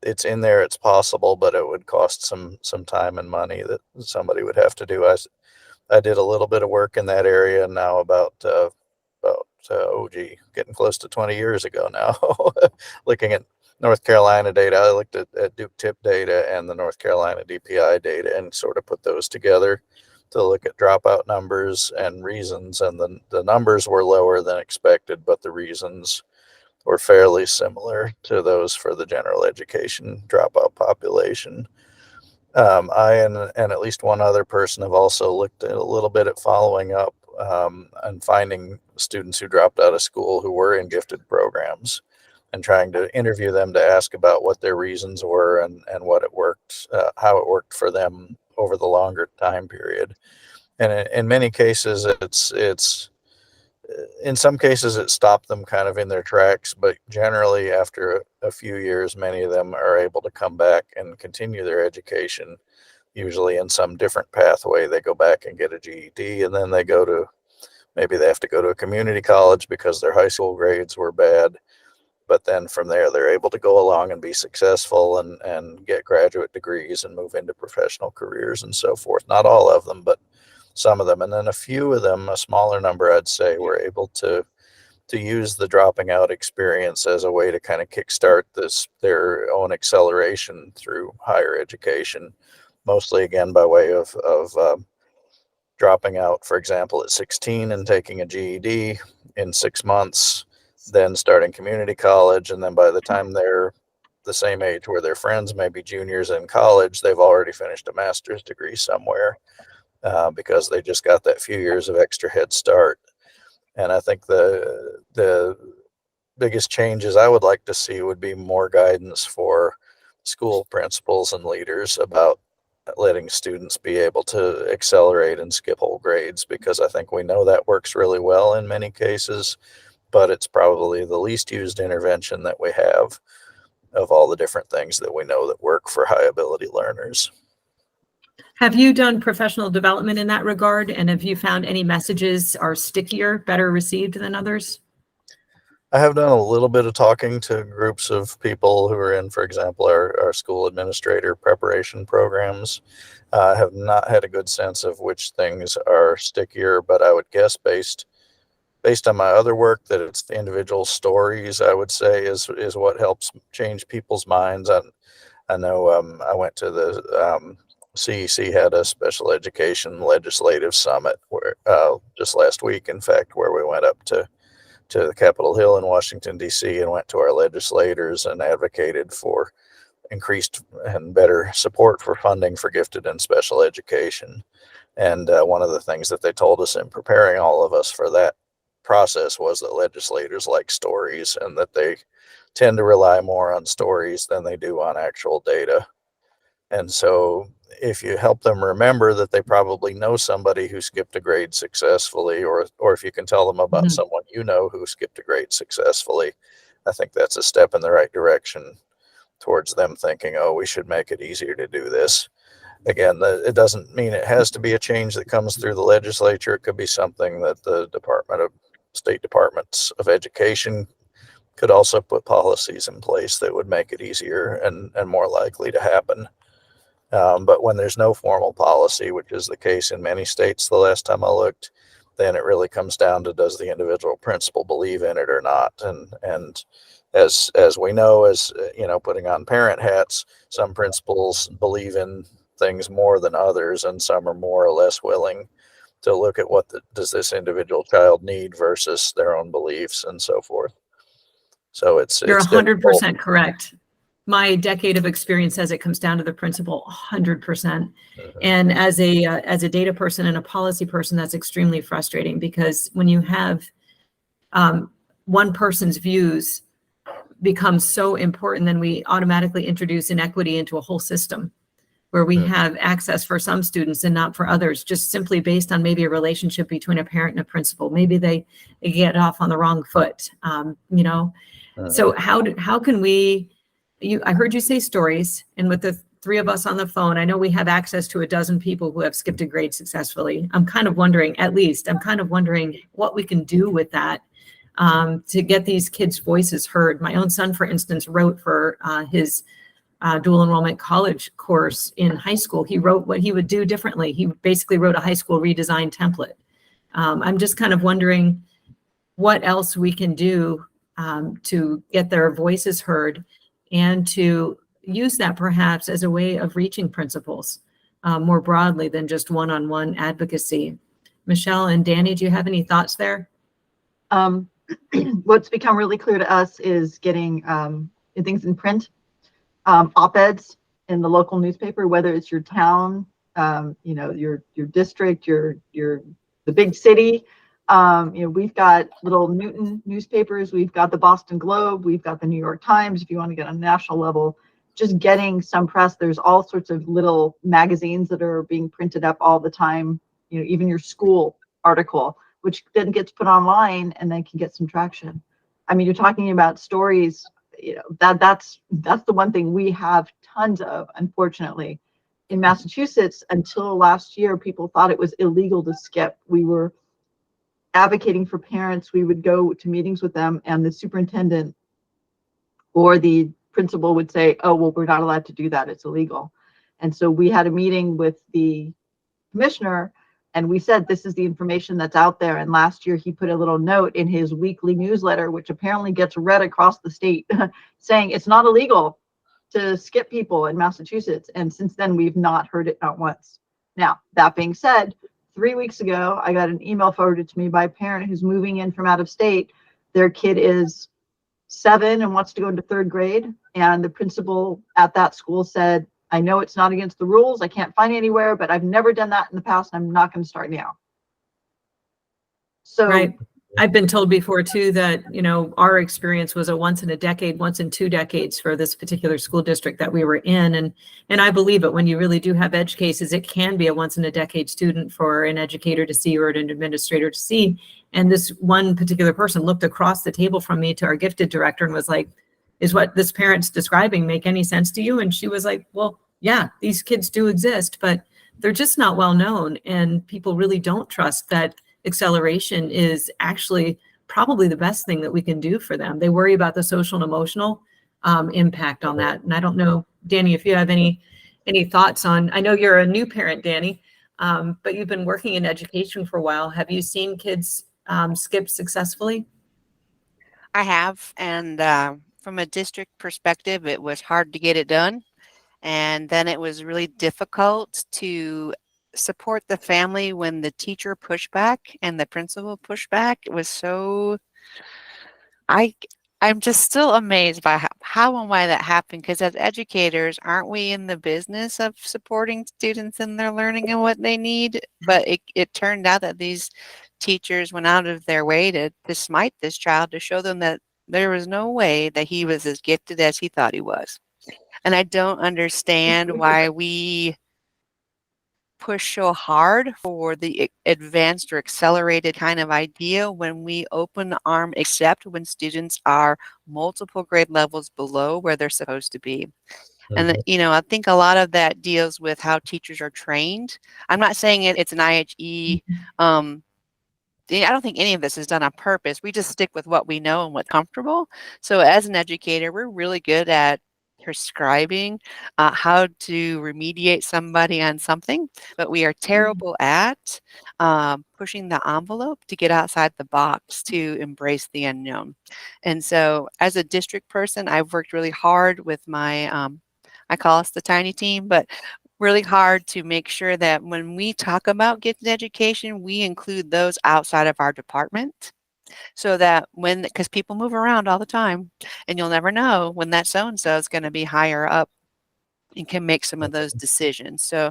E: It's in there, it's possible, but it would cost some time and money that somebody would have to do. I did a little bit of work in that area now about getting close to 20 years ago now, looking at North Carolina data. I looked at Duke TIP data and the North Carolina DPI data and sort of put those together to look at dropout numbers and reasons. And the numbers were lower than expected, but the reasons were fairly similar to those for the general education dropout population. I and at least one other person have also looked at a little bit at following up and finding students who dropped out of school who were in gifted programs and trying to interview them to ask about what their reasons were and what it worked, how it worked for them over the longer time period. And in many cases, in some cases it stopped them kind of in their tracks, but generally after a few years, many of them are able to come back and continue their education, usually in some different pathway. They go back and get a GED, and then maybe they have to go to a community college because their high school grades were bad. But then from there, they're able to go along and be successful and get graduate degrees and move into professional careers and so forth. Not all of them, but some of them. And then a few of them, a smaller number, I'd say, were able to use the dropping out experience as a way to kind of kickstart their own acceleration through higher education, mostly again by way of dropping out, for example, at 16 and taking a GED in 6 months, then starting community college. And then by the time they're the same age where their friends may be juniors in college, they've already finished a master's degree somewhere because they just got that few years of extra head start. And I think the biggest changes I would like to see would be more guidance for school principals and leaders about letting students be able to accelerate and skip whole grades, because I think we know that works really well in many cases, but it's probably the least used intervention that we have of all the different things that we know that work for high ability learners.
C: Have you done professional development in that regard? And have you found any messages are stickier, better received than others?
E: I have done a little bit of talking to groups of people who are in, for example, our school administrator preparation programs. I have not had a good sense of which things are stickier, but I would guess based on my other work that it's the individual stories, I would say, is what helps change people's minds. I know I went to the CEC had a special education legislative summit where just last week, in fact, where we went up to the Capitol Hill in Washington, D.C. and went to our legislators and advocated for increased and better support for funding for gifted and special education. And one of the things that they told us in preparing all of us for that process was that legislators like stories and that they tend to rely more on stories than they do on actual data. And so if you help them remember that they probably know somebody who skipped a grade successfully, or if you can tell them about someone you know who skipped a grade successfully, I think that's a step in the right direction towards them thinking, oh, we should make it easier to do this. Again, it doesn't mean it has to be a change that comes through the legislature. It could be something that the State Departments of Education could also put policies in place that would make it easier and more likely to happen. But when there's no formal policy, which is the case in many states the last time I looked, then it really comes down to, does the individual principal believe in it or not? And as we know, as putting on parent hats, some principals believe in things more than others, and some are more or less willing to look at what does this individual child need versus their own beliefs and so forth. So
C: You're
E: it's
C: 100% correct. My decade of experience says it comes down to the principal 100%.
E: Mm-hmm.
C: And as a data person and a policy person, that's extremely frustrating, because when you have one person's views become so important, then we automatically introduce inequity into a whole system where we have access for some students and not for others, just simply based on maybe a relationship between a parent and a principal. Maybe they get off on the wrong foot, So how can we, I heard you say stories, and with the three of us on the phone, I know we have access to a dozen people who have skipped a grade successfully. I'm kind of wondering what we can do with that to get these kids' voices heard. My own son, for instance, wrote for his dual enrollment college course in high school. He wrote what he would do differently. He basically wrote a high school redesign template. I'm just kind of wondering what else we can do to get their voices heard, and to use that perhaps as a way of reaching principals more broadly than just one-on-one advocacy. Michelle and Danny, do you have any thoughts there?
A: What's become really clear to us is getting things in print, op-eds in the local newspaper, whether it's your town, your district, the big city. We've got little Newton newspapers, we've got the Boston Globe, we've got the New York Times. If you want to get on a national level, just getting some press. There's all sorts of little magazines that are being printed up all the time. Even your school article, which then gets put online and then can get some traction. I mean, you're talking about stories. That's the one thing we have tons of, unfortunately. In Massachusetts, until last year, people thought it was illegal to skip. We were advocating for parents. We would go to meetings with them, and the superintendent or the principal would say, oh, well, we're not allowed to do that, it's illegal. And so we had a meeting with the commissioner, and we said, this is the information that's out there. And last year he put a little note in his weekly newsletter, which apparently gets read across the state, saying it's not illegal to skip people in Massachusetts. And since then, we've not heard it, not once. Now, that being said, 3 weeks ago, I got an email forwarded to me by a parent who's moving in from out of state. Their kid is 7 and wants to go into 3rd grade. And the principal at that school said, I know it's not against the rules, I can't find anywhere, but I've never done that in the past, and I'm not going to start now. So
C: right. I've been told before too that, our experience was a once in a decade, once in 2 decades for this particular school district that we were in. And I believe it. When you really do have edge cases, it can be a once in a decade student for an educator to see or an administrator to see. And this one particular person looked across the table from me to our gifted director and was like, is what this parent's describing make any sense to you? And she was like, well, yeah, these kids do exist, but they're just not well known. And people really don't trust that acceleration is actually probably the best thing that we can do for them. They worry about the social and emotional impact on that. And I don't know, Danny, if you have any thoughts on, I know you're a new parent, Danny, but you've been working in education for a while. Have you seen kids skip successfully?
B: I have, and from a district perspective, it was hard to get it done. And then it was really difficult to support the family when the teacher pushed back and the principal pushed back. It was so, I'm just still amazed by how and why that happened, because as educators, aren't we in the business of supporting students in their learning and what they need? But it turned out that these teachers went out of their way to smite this child, to show them that there was no way that he was as gifted as he thought he was. And I don't understand why we push so hard for the advanced or accelerated kind of idea when we open the arm, except when students are multiple grade levels below where they're supposed to be. And, I think a lot of that deals with how teachers are trained. I'm not saying it's an IHE I don't think any of this is done on purpose. We just stick with what we know and what's comfortable. So as an educator, we're really good at prescribing how to remediate somebody on something, but we are terrible at pushing the envelope to get outside the box to embrace the unknown. And so as a district person, I've worked really hard with my, I call us the tiny team, but really hard to make sure that when we talk about gifted education, we include those outside of our department, so that because people move around all the time, and you'll never know when that so-and-so is going to be higher up and can make some of those decisions. So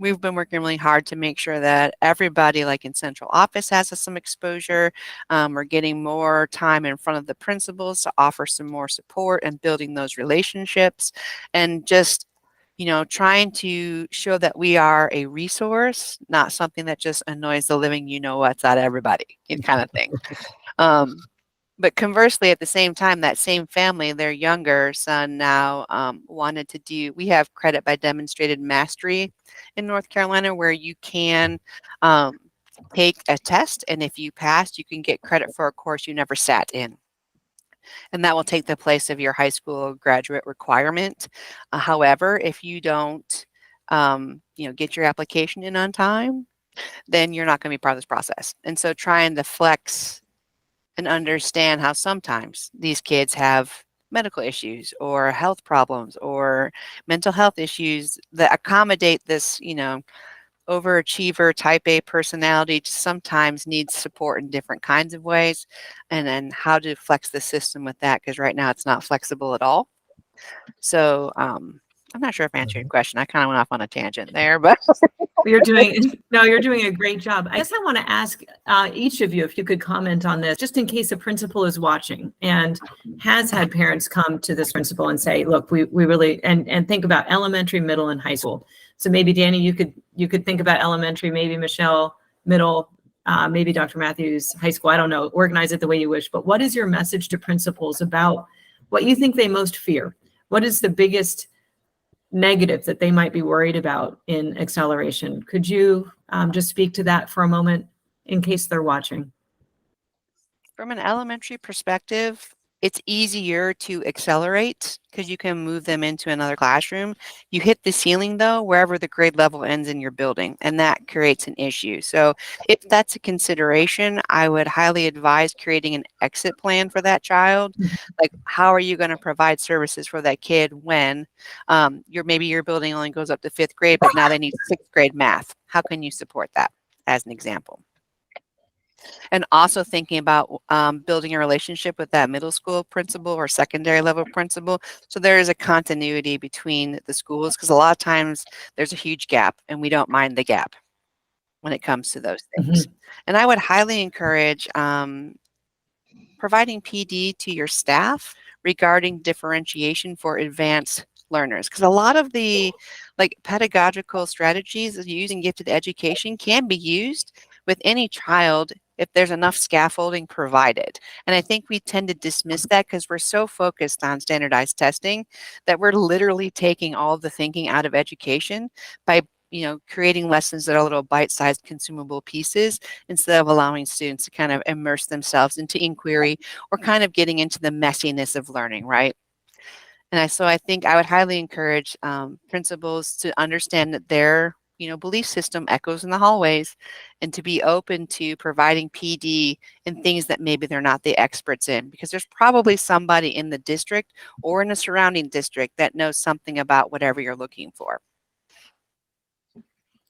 B: we've been working really hard to make sure that everybody, like in central office, has some exposure. We're getting more time in front of the principals to offer some more support and building those relationships, and just trying to show that we are a resource, not something that just annoys the living what's out of everybody, kind of thing. But conversely, at the same time, that same family, their younger son now wanted to do, we have credit by demonstrated mastery in North Carolina, where you can take a test, and if you pass, you can get credit for a course you never sat in. And that will take the place of your high school graduate requirement. However, if you don't, get your application in on time, then you're not going to be part of this process. And so trying to flex and understand how sometimes these kids have medical issues or health problems or mental health issues that accommodate this, overachiever type A personality sometimes needs support in different kinds of ways, and then how to flex the system with that, because right now it's not flexible at all. So I'm not sure if I answered your question. I kind of went off on a tangent there, but
C: you're doing a great job. I guess I want to ask each of you if you could comment on this, just in case a principal is watching and has had parents come to this principal and say, look, we really, and think about elementary, middle, and high school. So maybe Danny, you could think about elementary, maybe Michelle, middle, maybe Dr. Matthews, high school. I don't know, organize it the way you wish, but what is your message to principals about what you think they most fear? What is the biggest negative that they might be worried about in acceleration? Could you just speak to that for a moment in case they're watching?
B: From an elementary perspective, it's easier to accelerate because you can move them into another classroom. You hit the ceiling, though, wherever the grade level ends in your building, and that creates an issue. So if that's a consideration, I would highly advise creating an exit plan for that child. Like, how are you going to provide services for that kid when maybe your building only goes up to 5th grade, but now they need 6th grade math? How can you support that, as an example? And also thinking about building a relationship with that middle school principal or secondary level principal, so there is a continuity between the schools, because a lot of times there's a huge gap and we don't mind the gap when it comes to those things. And I would highly encourage providing PD to your staff regarding differentiation for advanced learners, because a lot of the pedagogical strategies using gifted education can be used with any child if there's enough scaffolding provided. And I think we tend to dismiss that because we're so focused on standardized testing that we're literally taking all of the thinking out of education by creating lessons that are little bite-sized consumable pieces instead of allowing students to kind of immerse themselves into inquiry or kind of getting into the messiness of learning, right? And so I think I would highly encourage principals to understand that their belief system echoes in the hallways, and to be open to providing PD in things that maybe they're not the experts in, because there's probably somebody in the district or in a surrounding district that knows something about whatever you're looking for.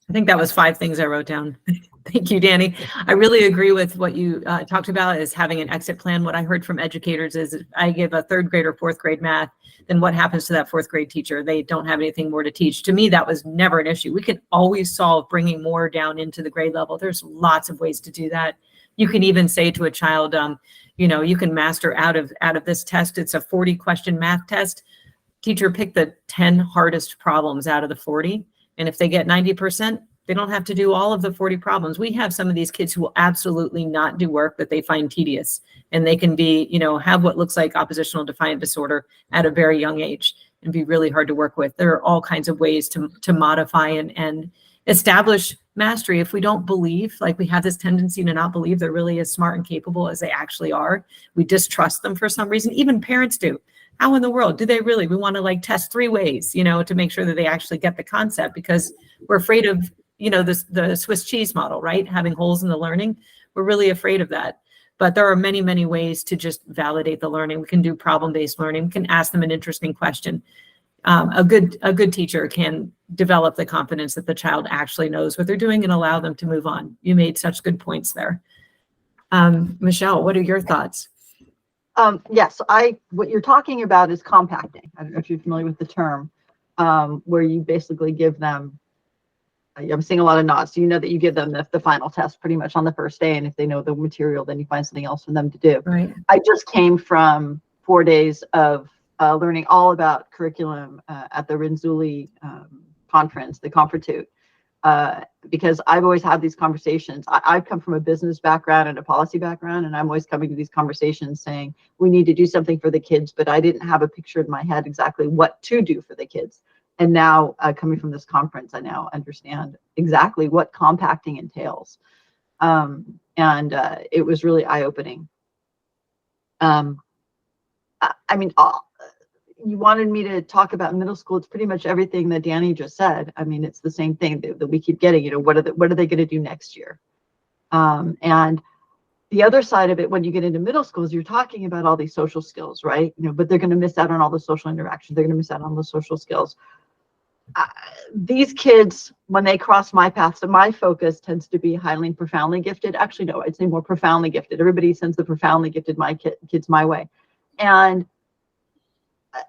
C: I think that was 5 things I wrote down. Thank you, Danny. I really agree with what you talked about, is having an exit plan. What I heard from educators is, if I give a 3rd grade or 4th grade math, then what happens to that 4th grade teacher? They don't have anything more to teach. To me, that was never an issue. We can always solve bringing more down into the grade level. There's lots of ways to do that. You can even say to a child, you can master out of this test. It's a 40 question math test. Teacher, pick the 10 hardest problems out of the 40. And if they get 90%, they don't have to do all of the 40 problems. We have some of these kids who will absolutely not do work that they find tedious, and they can be, have what looks like oppositional defiant disorder at a very young age and be really hard to work with. There are all kinds of ways to modify and establish mastery, if we don't believe, like we have this tendency to not believe they're really as smart and capable as they actually are, we distrust them for some reason. Even parents do. How in the world do they really? We want to like test 3 ways, you know, to make sure that they actually get the concept, because we're afraid of, you know, the Swiss cheese model, right? Having holes in the learning. We're really afraid of that. But there are many, many ways to just validate the learning. We can do problem-based learning. We can ask them an interesting question. A good teacher can develop the confidence that the child actually knows what they're doing and allow them to move on. You made such good points there. Michelle, what are your thoughts?
A: Yes, what you're talking about is compacting. I don't know if you're familiar with the term, where you basically give them, I'm seeing a lot of nods, so you know that you give them the final test pretty much on the first day, and if they know the material, then you find something else for them to do.
C: Right.
A: I just came from 4 days of learning all about curriculum at the Renzulli conference, the Confertute, because I've always had these conversations. I've come from a business background and a policy background, and I'm always coming to these conversations saying we need to do something for the kids, but I didn't have a picture in my head exactly what to do for the kids. And now coming from this conference, I now understand exactly what compacting entails. And it was really eye-opening. I mean, you wanted me to talk about middle school. It's pretty much everything that Danny just said. I mean, it's the same thing that we keep getting, you know, what are they going to do next year? And the other side of it, when you get into middle schools, you're talking about all these social skills, right? You know, but they're going to miss out on all the social interaction. They're going to miss out on the social skills. These kids, when they cross my path, so my focus tends to be highly and profoundly gifted. Actually, no, I'd say more profoundly gifted. Everybody sends the profoundly gifted kids my way. And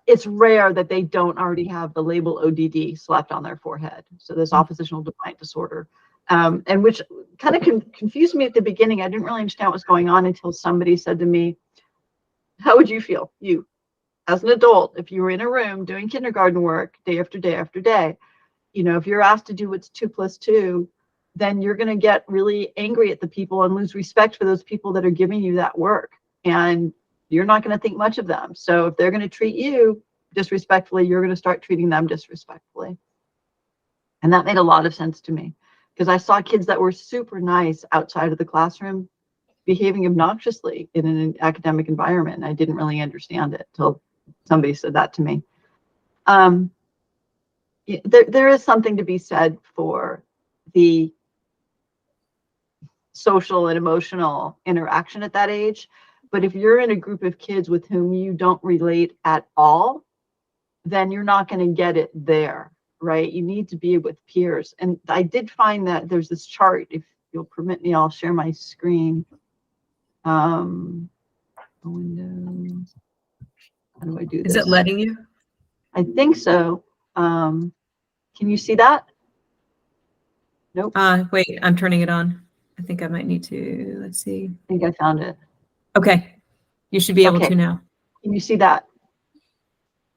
A: it's rare that they don't already have the label ODD slapped on their forehead. So this oppositional defiant disorder, and which kind of confused me at the beginning. I didn't really understand what was going on until somebody said to me, how would you feel, you, as an adult, if you were in a room doing kindergarten work day after day after day? You know, if you're asked to do what's 2 + 2, then you're going to get really angry at the people and lose respect for those people that are giving you that work. And you're not going to think much of them. So if they're going to treat you disrespectfully, you're going to start treating them disrespectfully. And that made a lot of sense to me, because I saw kids that were super nice outside of the classroom behaving obnoxiously in an academic environment. And I didn't really understand it till somebody said that to me. There is something to be said for the social and emotional interaction at that age. But if you're in a group of kids with whom you don't relate at all, then you're not going to get it there, right? You need to be with peers. And I did find that there's this chart. If you'll permit me, I'll share my screen. Windows. How do I do this?
C: Is it letting you?
A: I think so. Can you see that? Nope.
C: Wait, I'm turning it on. I think I might need to, let's see.
A: I think I found it.
C: Okay. You should be able to now.
A: Can you see that?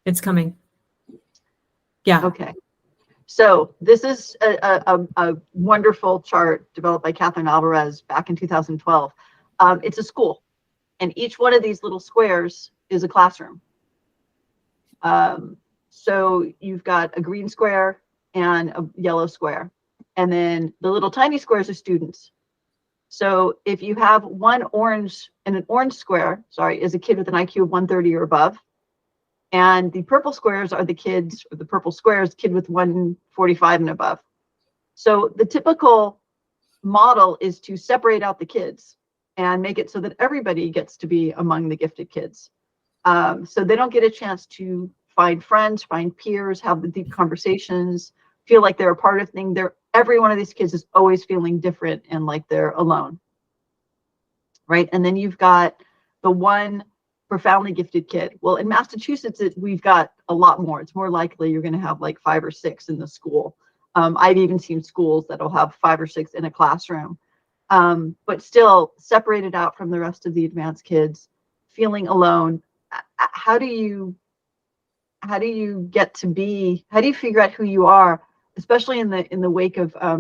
C: It's coming. Yeah.
A: Okay. So this is a wonderful chart developed by Catherine Alvarez back in 2012. It's a school, and each one of these little squares is a classroom. So you've got a green square and a yellow square, and then the little tiny squares are students. So if you have one orange, and an orange square, sorry, is a kid with an IQ of 130 or above. And the purple squares are the kids, or the purple squares, kid with 145 and above. So the typical model is to separate out the kids and make it so that everybody gets to be among the gifted kids. So they don't get a chance to find friends, find peers, have the deep conversations, feel like they're a part of things. Every one of these kids is always feeling different and like they're alone, right? And then you've got the one profoundly gifted kid. Well, in Massachusetts, we've got a lot more. It's more likely you're going to have like 5 or 6 in the school. I've even seen schools that'll have 5 or 6 in a classroom, but still separated out from the rest of the advanced kids, feeling alone. How do you get to be? How do you figure out who you are? Especially in the wake of a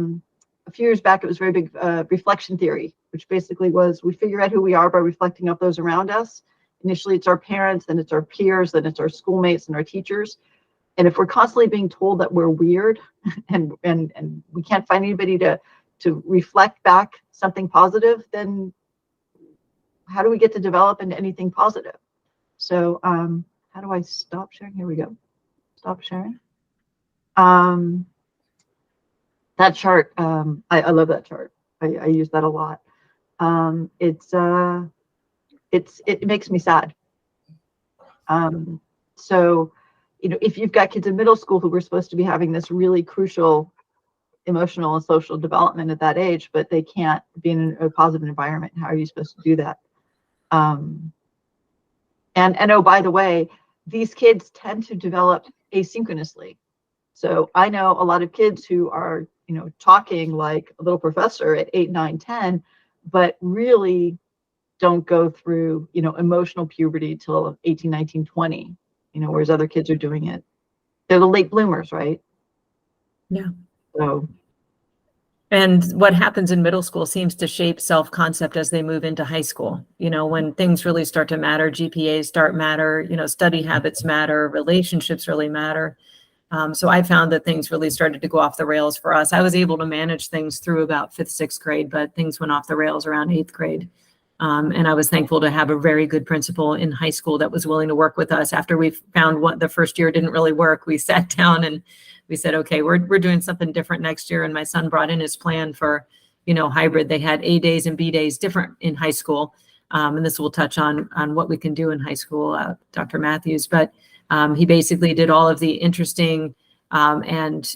A: few years back, it was very big reflection theory, which basically was we figure out who we are by reflecting off those around us. Initially, it's our parents, then it's our peers, then it's our schoolmates and our teachers. And if we're constantly being told that we're weird and we can't find anybody to to reflect back something positive, then how do we get to develop into anything positive? So how do I stop sharing? Here we go. Stop sharing. That chart, I love that chart. I use that a lot. It makes me sad. So, you know, if you've got kids in middle school who were supposed to be having this really crucial emotional and social development at that age, but they can't be in a positive environment, how are you supposed to do that? And oh, by the way, these kids tend to develop asynchronously. So I know a lot of kids who are, you know, talking like a little professor at 8, 9, 10, but really don't go through, you know, emotional puberty till 18, 19, 20, you know, whereas other kids are doing it. They're the late bloomers, right?
C: Yeah.
A: So.
C: And what happens in middle school seems to shape self-concept as they move into high school. You know, when things really start to matter, GPAs start matter, you know, study habits matter, relationships really matter. So I found that things really started to go off the rails for us. I was able to manage things through about 5th, 6th grade, but things went off the rails around 8th grade. And I was thankful to have a very good principal in high school that was willing to work with us. After we found what the first year didn't really work, we sat down and we said, okay, we're doing something different next year. And my son brought in his plan for, you know, hybrid. They had A days and B days different in high school. And this will touch on what we can do in high school, Dr. Matthews. But he basically did all of the interesting and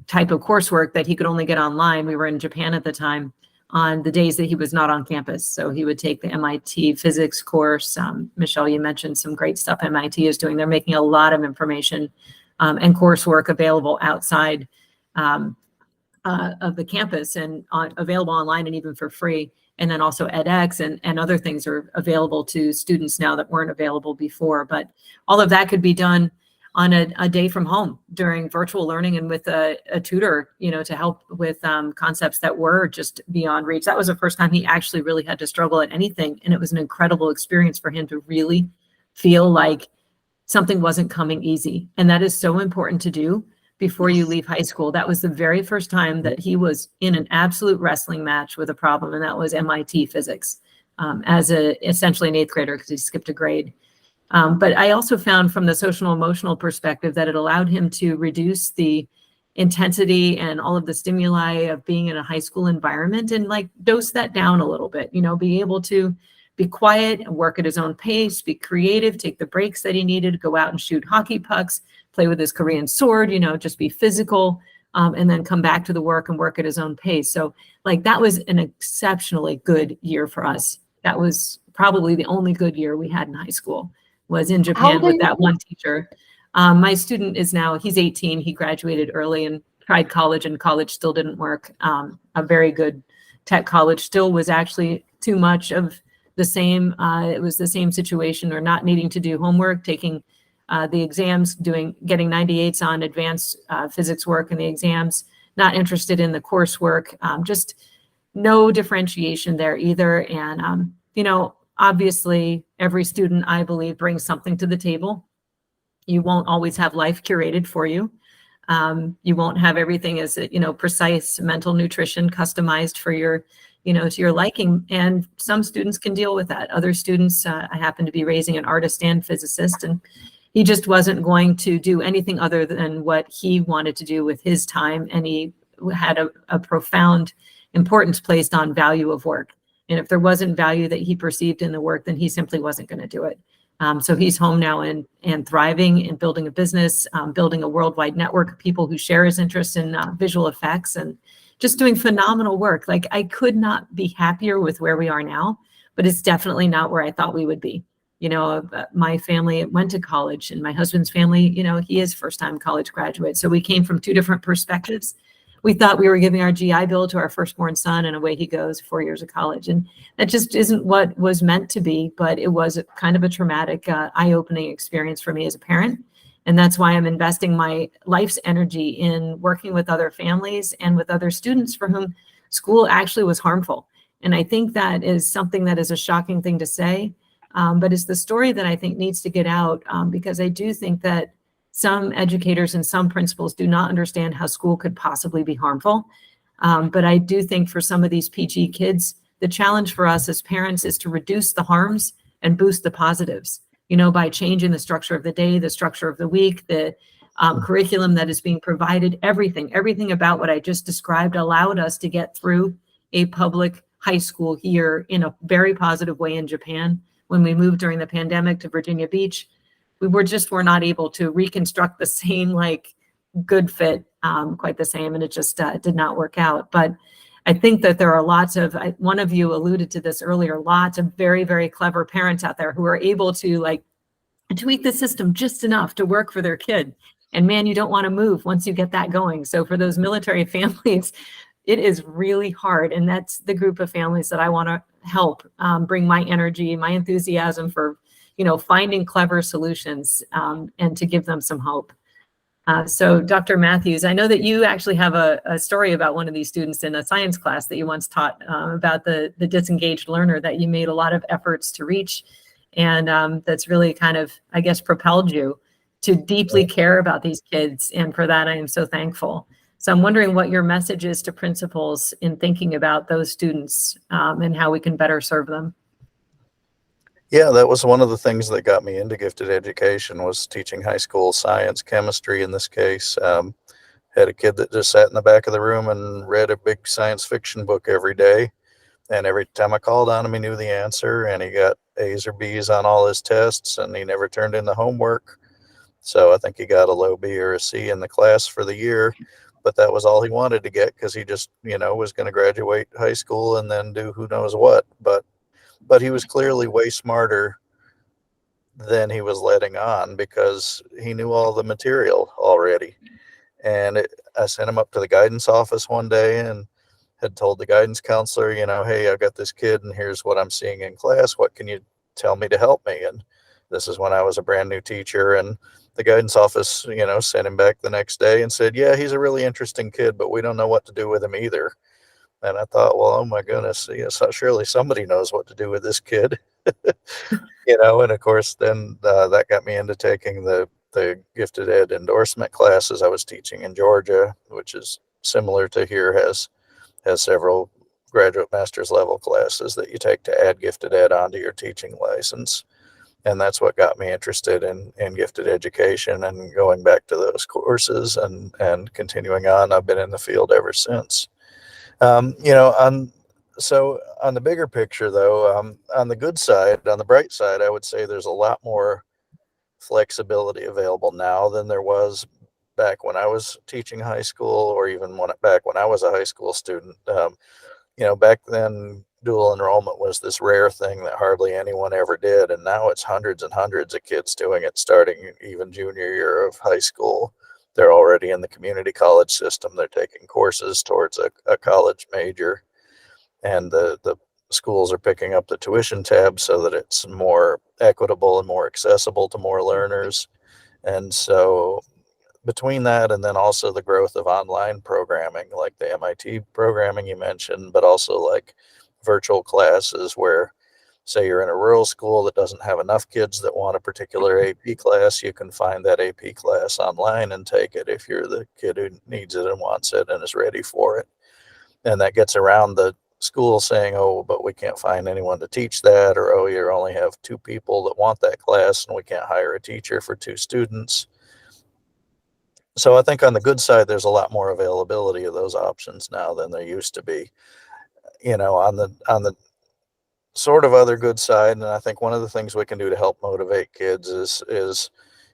C: type of coursework that he could only get online. We were in Japan at the time on the days that he was not on campus. So he would take the MIT physics course. Michelle, you mentioned some great stuff MIT is doing. They're making a lot of information and coursework available outside of the campus and available online and even for free. And then also edX and other things are available to students now that weren't available before. But all of that could be done on a day from home during virtual learning and with a tutor, you know, to help with concepts that were just beyond reach. That was the first time he actually really had to struggle at anything. And it was an incredible experience for him to really feel like something wasn't coming easy. And that is so important to do before you leave high school. That was the very first time that he was in an absolute wrestling match with a problem, and that was MIT physics as essentially an 8th grader because he skipped a grade. But I also found from the social emotional perspective that it allowed him to reduce the intensity and all of the stimuli of being in a high school environment and like dose that down a little bit, you know, be able to be quiet and work at his own pace, be creative, take the breaks that he needed, go out and shoot hockey pucks, play with his Korean sword, you know, just be physical, and then come back to the work and work at his own pace. So like that was an exceptionally good year for us. That was probably the only good year we had in high school, was in Japan with that one teacher. My student is now, he's 18, he graduated early and tried college, and college still didn't work. A very good tech college still was actually too much of the same. It was the same situation, or not needing to do homework, taking the exams, getting 98s on advanced physics work and the exams, not interested in the coursework, just no differentiation there either. And, you know, obviously every student, I believe, brings something to the table. You won't always have life curated for you. You won't have everything as, you know, precise mental nutrition customized for your, you know, to your liking. And some students can deal with that. Other students, I happen to be raising an artist and physicist, and he just wasn't going to do anything other than what he wanted to do with his time. And he had a profound importance placed on value of work. And if there wasn't value that he perceived in the work, then he simply wasn't going to do it. So he's home now and thriving and building a business, building a worldwide network of people who share his interest in visual effects, and just doing phenomenal work. Like, I could not be happier with where we are now, but it's definitely not where I thought we would be. You know, my family went to college, and my husband's family, you know, he is first-time college graduate. So we came from two different perspectives. We thought we were giving our GI Bill to our firstborn son, and away he goes, 4 years of college. And that just isn't what was meant to be, but it was kind of a traumatic, eye-opening experience for me as a parent. And that's why I'm investing my life's energy in working with other families and with other students for whom school actually was harmful. And I think that is something that is a shocking thing to say, but it's the story that I think needs to get out, because I do think that some educators and some principals do not understand how school could possibly be harmful. But I do think for some of these PG kids, the challenge for us as parents is to reduce the harms and boost the positives, by changing the structure of the day, the structure of the week, the curriculum that is being provided, everything about what I just described allowed us to get through a public high school here in a very positive way in Japan. When we moved during the pandemic to Virginia Beach, we were not able to reconstruct the same good fit, quite the same, and it just did not work out. But I think that there are lots of, one of you alluded to this earlier, lots of very, very clever parents out there who are able to tweak the system just enough to work for their kid. And man, you don't want to move once you get that going. So for those military families, it is really hard. And that's the group of families that I want to help bring my energy, my enthusiasm for, finding clever solutions and to give them some hope. So Dr. Matthews, I know that you actually have a story about one of these students in a science class that you once taught about the disengaged learner that you made a lot of efforts to reach. And that's really kind of, I guess, propelled you to deeply care about these kids. And for that, I am so thankful. So I'm wondering what your message is to principals in thinking about those students and how we can better serve them.
E: Yeah, that was one of the things that got me into gifted education, was teaching high school science, chemistry in this case. Had a kid that just sat in the back of the room and read a big science fiction book every day. And every time I called on him, he knew the answer, and he got A's or B's on all his tests, and he never turned in the homework. So I think he got a low B or a C in the class for the year, but that was all he wanted to get because he just, was going to graduate high school and then do who knows what. But he was clearly way smarter than he was letting on because he knew all the material already. And I sent him up to the guidance office one day and had told the guidance counselor, hey, I've got this kid and here's what I'm seeing in class. What can you tell me to help me? And this is when I was a brand new teacher, and the guidance office, sent him back the next day and said, yeah, he's a really interesting kid, but we don't know what to do with him either. And I thought, well, oh my goodness, surely somebody knows what to do with this kid, and of course, then that got me into taking the gifted ed endorsement classes I was teaching in Georgia, which is similar to here, has several graduate master's level classes that you take to add gifted ed onto your teaching license. And that's what got me interested in gifted education and going back to those courses and continuing on. I've been in the field ever since. So on the bigger picture, though, on the good side, on the bright side, I would say there's a lot more flexibility available now than there was back when I was teaching high school, or even back when I was a high school student. Back then, dual enrollment was this rare thing that hardly anyone ever did, and now it's hundreds and hundreds of kids doing it, starting even junior year of high school. They're already in the community college system. They're taking courses towards a college major, and the schools are picking up the tuition tab so that it's more equitable and more accessible to more learners. And so between that and then also the growth of online programming, like the MIT programming you mentioned, but also like virtual classes where, say you're in a rural school that doesn't have enough kids that want a particular AP class, you can find that AP class online and take it if you're the kid who needs it and wants it and is ready for it. And that gets around the school saying, oh, but we can't find anyone to teach that, or, oh, you only have 2 people that want that class and we can't hire a teacher for 2 students. So I think on the good side, there's a lot more availability of those options now than there used to be. On the sort of other good side, and I think one of the things we can do to help motivate kids is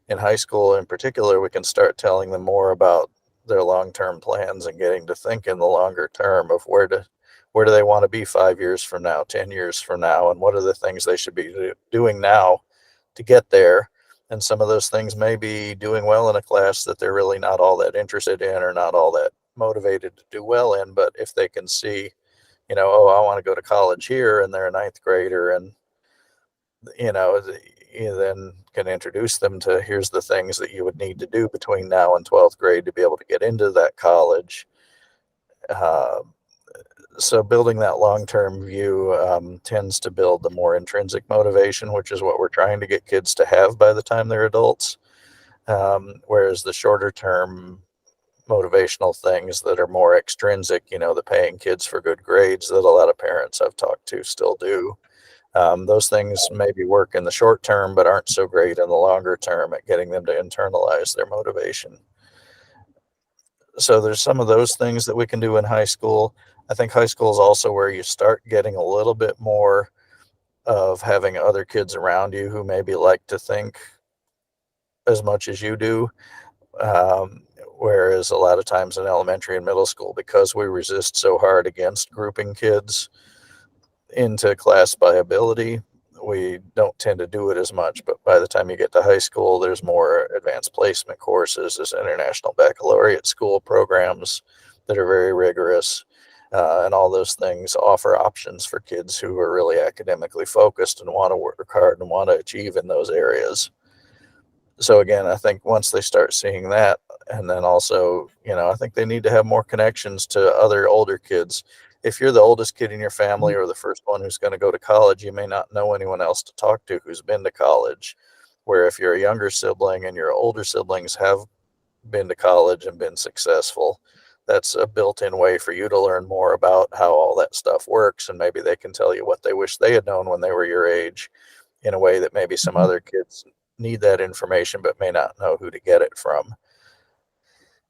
E: in high school in particular, we can start telling them more about their long-term plans and getting to think in the longer term of where do they want to be 5 years from now, 10 years from now, and what are the things they should be doing now to get there. And some of those things may be doing well in a class that they're really not all that interested in or not all that motivated to do well in. But if they can see, oh, I want to go to college here, and they're a 9th grader, and, you then can introduce them to, here's the things that you would need to do between now and 12th grade to be able to get into that college. So building that long-term view tends to build the more intrinsic motivation, which is what we're trying to get kids to have by the time they're adults. Whereas the shorter term motivational things that are more extrinsic, the paying kids for good grades that a lot of parents I've talked to still do. Those things maybe work in the short term, but aren't so great in the longer term at getting them to internalize their motivation. So there's some of those things that we can do in high school. I think high school is also where you start getting a little bit more of having other kids around you who maybe like to think as much as you do. Whereas a lot of times in elementary and middle school, because we resist so hard against grouping kids into class by ability, we don't tend to do it as much. But by the time you get to high school, there's more advanced placement courses, there's international baccalaureate school programs that are very rigorous. And all those things offer options for kids who are really academically focused and want to work hard and want to achieve in those areas. So again, I think once they start seeing that, and then also, I think they need to have more connections to other older kids. If you're the oldest kid in your family or the first one who's going to go to college, you may not know anyone else to talk to who's been to college. Where if you're a younger sibling and your older siblings have been to college and been successful, that's a built-in way for you to learn more about how all that stuff works. And maybe they can tell you what they wish they had known when they were your age in a way that maybe some other kids need that information but may not know who to get it from.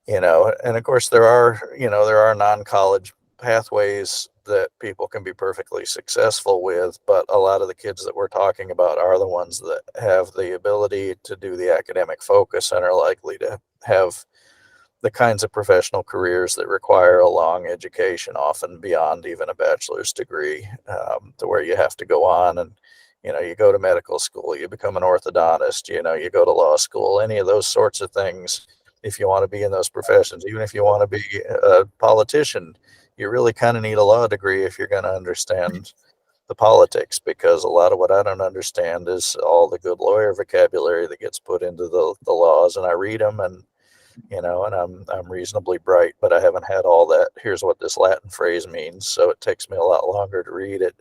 E: And of course there are non-college pathways that people can be perfectly successful with, but a lot of the kids that we're talking about are the ones that have the ability to do the academic focus and are likely to have the kinds of professional careers that require a long education, often beyond even a bachelor's degree, to where you have to go on and you go to medical school, you become an orthodontist, you go to law school, any of those sorts of things. If you want to be in those professions, even if you want to be a politician, you really kind of need a law degree if you're going to understand the politics, because a lot of what I don't understand is all the good lawyer vocabulary that gets put into the laws, and I read them and and I'm reasonably bright, but I haven't had all that. Here's what this Latin phrase means. So it takes me a lot longer to read it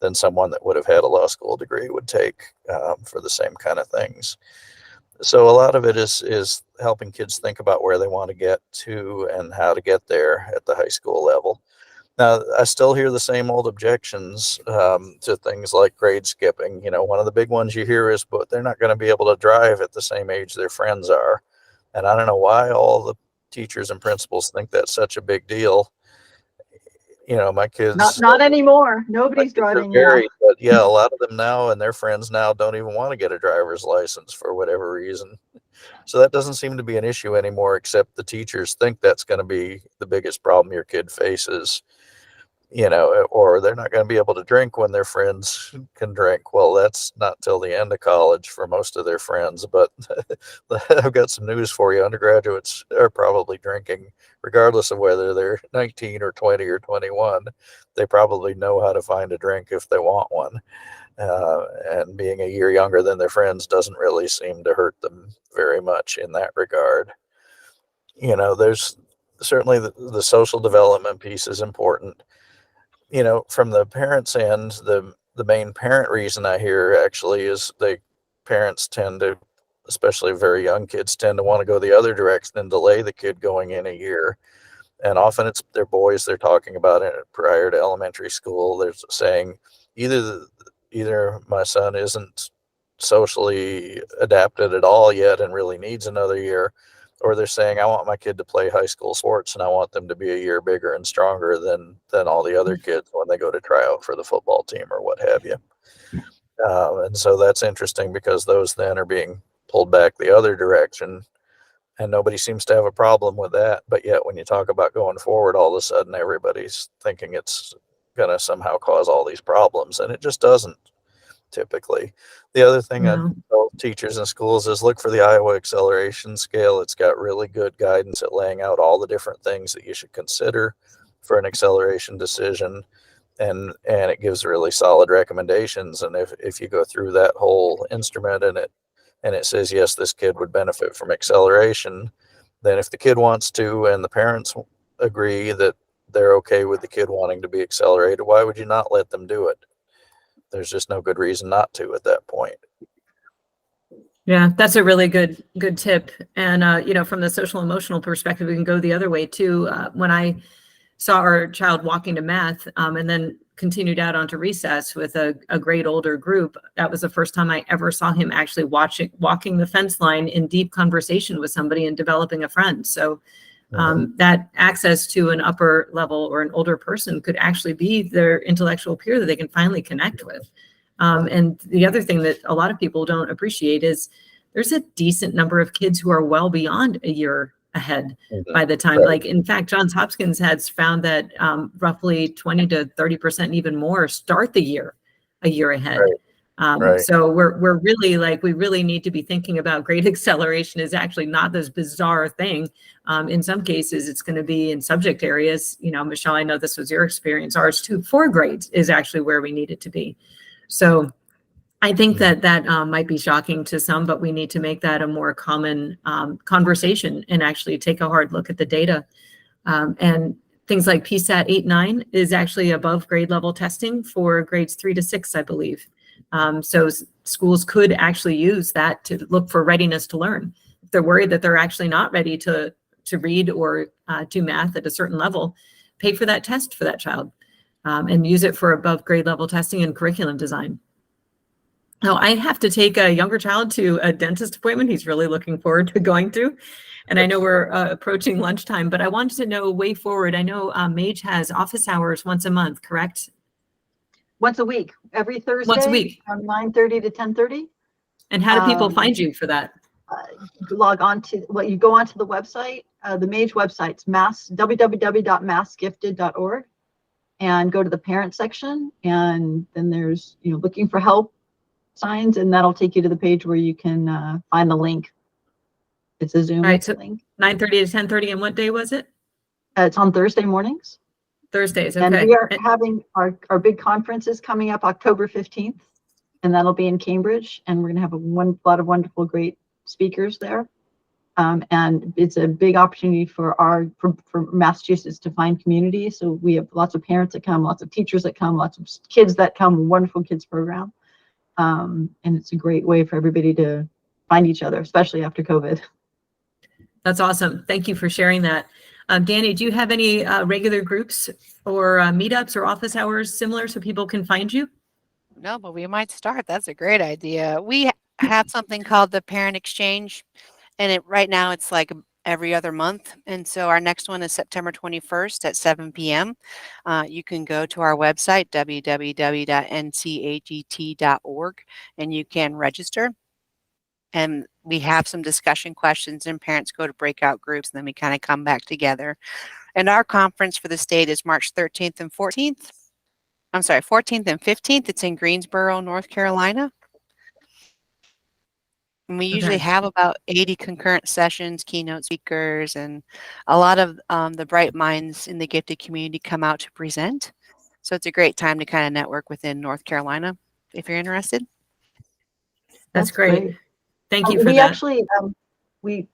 E: than someone that would have had a law school degree would take for the same kind of things. So a lot of it is helping kids think about where they want to get to and how to get there at the high school level. Now, I still hear the same old objections to things like grade skipping. One of the big ones you hear is, but they're not going to be able to drive at the same age their friends are. And I don't know why all the teachers and principals think that's such a big deal. My kids.
A: Not anymore. Nobody's driving now.
E: But yeah, a lot of them now and their friends now don't even want to get a driver's license for whatever reason. So that doesn't seem to be an issue anymore, except the teachers think that's going to be the biggest problem your kid faces. Or they're not going to be able to drink when their friends can drink. Well, that's not till the end of college for most of their friends. But I've got some news for you. Undergraduates are probably drinking, regardless of whether they're 19 or 20 or 21. They probably know how to find a drink if they want one. And being a year younger than their friends doesn't really seem to hurt them very much in that regard. There's certainly the social development piece is important. From the parents' end, the main parent reason I hear actually is parents tend to, especially very young kids, tend to want to go the other direction and delay the kid going in a year. And often it's their boys they're talking about it prior to elementary school. They're saying either my son isn't socially adapted at all yet and really needs another year, or they're saying, I want my kid to play high school sports and I want them to be a year bigger and stronger than all the other kids when they go to try out for the football team or what have you. And so that's interesting because those then are being pulled back the other direction, and nobody seems to have a problem with that. But yet when you talk about going forward, all of a sudden everybody's thinking it's going to somehow cause all these problems, and it just doesn't. Typically, the other thing I tell teachers in schools is look for the Iowa acceleration scale. It's got really good guidance at laying out all the different things that you should consider for an acceleration decision, and it gives really solid recommendations. And if you go through that whole instrument and it says yes, this kid would benefit from acceleration, then if the kid wants to and the parents agree that they're okay with the kid wanting to be accelerated, why would you not let them do it? There's just no good reason not to at that point.
C: Yeah, that's a really good tip. And, from the social emotional perspective, we can go the other way too. When I saw our child walking to math and then continued out onto recess with a grade older group, that was the first time I ever saw him actually walking the fence line in deep conversation with somebody and developing a friend. So that access to an upper level or an older person could actually be their intellectual peer that they can finally connect with. And the other thing that a lot of people don't appreciate is there's a decent number of kids who are well beyond a year ahead by the time, like, in fact, Johns Hopkins has found that roughly 20 to 30% even more start the year a year ahead. So we're really we really need to be thinking about grade acceleration is actually not this bizarre thing. In some cases, it's going to be in subject areas. Michelle, I know this was your experience. Ours too, 4 grades is actually where we need it to be. So I think that might be shocking to some, but we need to make that a more common conversation and actually take a hard look at the data. And things like PSAT 8-9 is actually above grade level testing for grades 3 to 6, I believe. So schools could actually use that to look for readiness to learn. If they're worried that they're actually not ready to read or do math at a certain level, pay for that test for that child and use it for above grade level testing and curriculum design. Now, I have to take a younger child to a dentist appointment he's really looking forward to going to. And I know we're approaching lunchtime, but I wanted to know way forward. I know MAGE has office hours once a month, correct?
A: Once a week, every Thursday.
C: Once a week.
A: From 9:30 to 10:30. And
C: how do people find you for that?
A: Log on to, you go onto the website, the MAGE website's www.massgifted.org, and go to the parent section. And then there's, looking for help signs, and that'll take you to the page where you can find the link. It's a Zoom
C: link. 9:30 to 10:30, and what day was it?
A: It's on Thursday mornings.
C: Thursdays, okay.
A: And we are having our big conferences coming up October 15th, and that'll be in Cambridge, and we're going to have a lot of wonderful, great speakers there. And it's a big opportunity for Massachusetts to find community. So we have lots of parents that come, lots of teachers that come, lots of kids that come, wonderful kids program. And it's a great way for everybody to find each other, especially after COVID.
C: That's awesome. Thank you for sharing that. Danny, do you have any regular groups or meetups or office hours similar so people can find you?
B: No, but we might start. That's a great idea. We have something called the Parent Exchange, and right now it's like every other month. And so our next one is September 21st at 7 p.m. You can go to our website, www.ncagt.org, and you can register. And we have some discussion questions, and parents go to breakout groups, and then we kind of come back together. And our conference for the state is March 13th and 14th. I'm sorry, 14th and 15th. It's in Greensboro, North Carolina. And we usually have about 80 concurrent sessions, keynote speakers, and a lot of the bright minds in the gifted community come out to present. So it's a great time to kind of network within North Carolina if you're interested.
C: That's great. Thank you for that.
A: We actually, the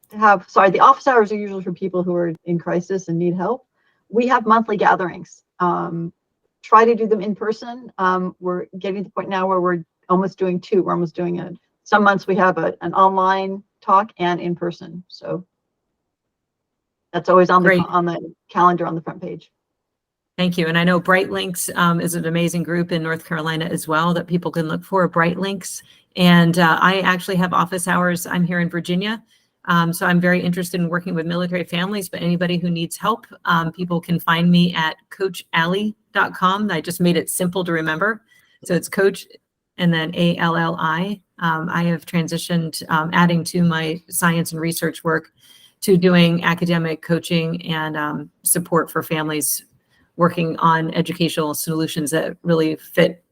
A: office hours are usually for people who are in crisis and need help. We have monthly gatherings. Try to do them in person. We're getting to the point now where we're almost doing 2. We're almost doing some months we have an online talk and in person. So that's always on the calendar on the front page.
C: Thank you. And I know Bright Links is an amazing group in North Carolina as well that people can look for, Bright Links. And I actually have office hours. I'm here in Virginia. So I'm very interested in working with military families, but anybody who needs help, people can find me at coachally.com. I just made it simple to remember. So it's coach and then ALLI. I have transitioned, adding to my science and research work, to doing academic coaching and support for families working on educational solutions that really fit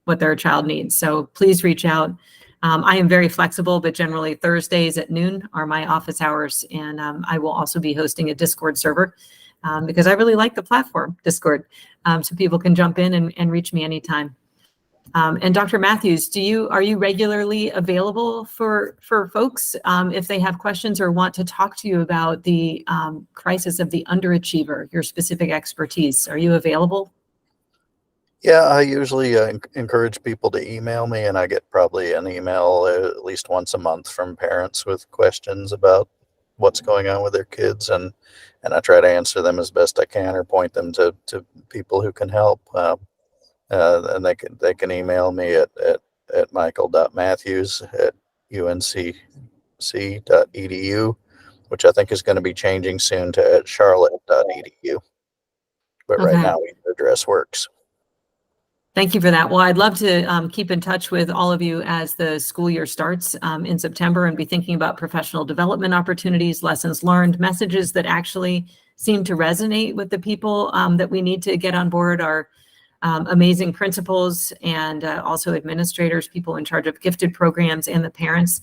C: what their child needs. So please reach out. I am very flexible, but generally Thursdays at noon are my office hours. And I will also be hosting a Discord server because I really like the platform, Discord. So people can jump in and reach me anytime. And Dr. Matthews, are you regularly available for folks if they have questions or want to talk to you about the crisis of the underachiever, your specific expertise? Are you available?
E: Yeah, I usually encourage people to email me, and I get probably an email at least once a month from parents with questions about what's going on with their kids, and I try to answer them as best I can or point them to people who can help. And they can email me at michael.matthews@unc.edu, which I think is going to be changing soon to at charlotte.edu. But right
C: Okay.
E: now, either address works.
C: Thank you for that. Well, I'd love to keep in touch with all of you as the school year starts in September and be thinking about professional development opportunities, lessons learned, messages that actually seem to resonate with the people that we need to get on board, our amazing principals and also administrators, people in charge of gifted programs, and the parents.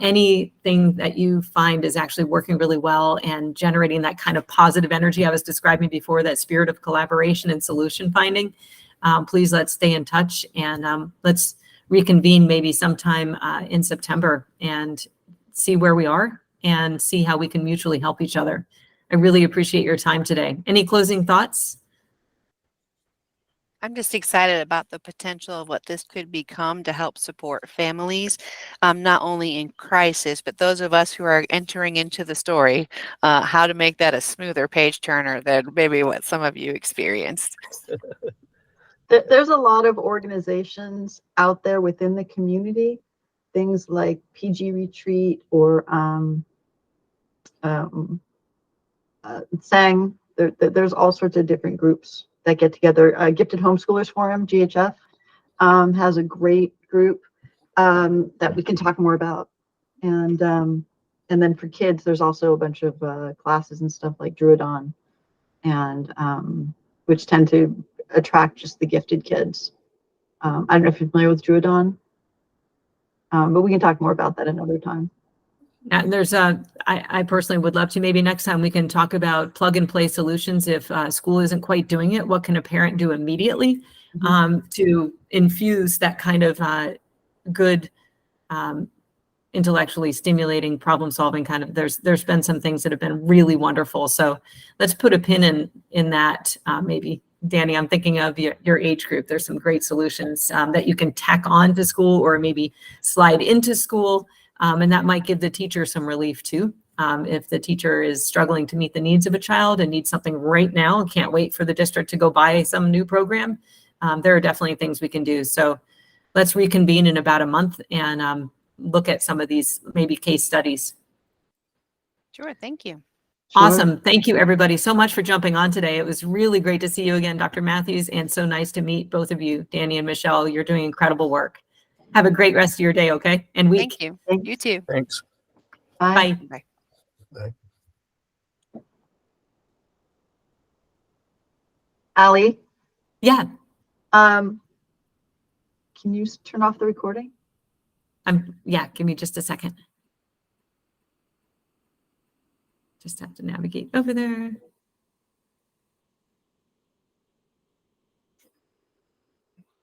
C: Anything that you find is actually working really well and generating that kind of positive energy I was describing before, that spirit of collaboration and solution finding. Please let's stay in touch, and let's reconvene maybe sometime in September and see where we are and see how we can mutually help each other. I really appreciate your time today. Any closing thoughts?
B: I'm just excited about the potential of what this could become to help support families, not only in crisis, but those of us who are entering into the story, how to make that a smoother page turner than maybe what some of you experienced.
A: There's a lot of organizations out there within the community, things like PG Retreat or SANG. There's all sorts of different groups that get together. Gifted Homeschoolers Forum, GHF, has a great group that we can talk more about. And then for kids, there's also a bunch of classes and stuff like Druidon, and which tend to attract just the gifted kids. I don't know if you're familiar with Druidon, but we can talk more about that another time.
C: And there's I personally would love to, maybe next time we can talk about plug and play solutions. If school isn't quite doing it, what can a parent do immediately to infuse that kind of good, intellectually stimulating, problem solving kind of, there's been some things that have been really wonderful. So let's put a pin in that. Maybe Danny, I'm thinking of your age group. There's some great solutions that you can tack on to school or maybe slide into school. And that might give the teacher some relief too. If the teacher is struggling to meet the needs of a child and needs something right now, can't wait for the district to go buy some new program, there are definitely things we can do. So let's reconvene in about a month and look at some of these maybe case studies.
B: Sure, thank you.
A: Sure.
C: Awesome. Thank you everybody so much for jumping on today. It was really great to see you again, Dr. Matthews, and so nice to meet both of you, Danny and Michelle. You're doing incredible work. Have a great rest of your day, okay? And week.
B: Thank you.
A: Thanks.
B: You too.
E: Thanks.
A: Bye.
C: Bye.
B: Bye.
E: Bye.
A: Allie,
C: Yeah,
A: can you turn off the recording?
C: yeah, give me just a second. Just have to navigate over there.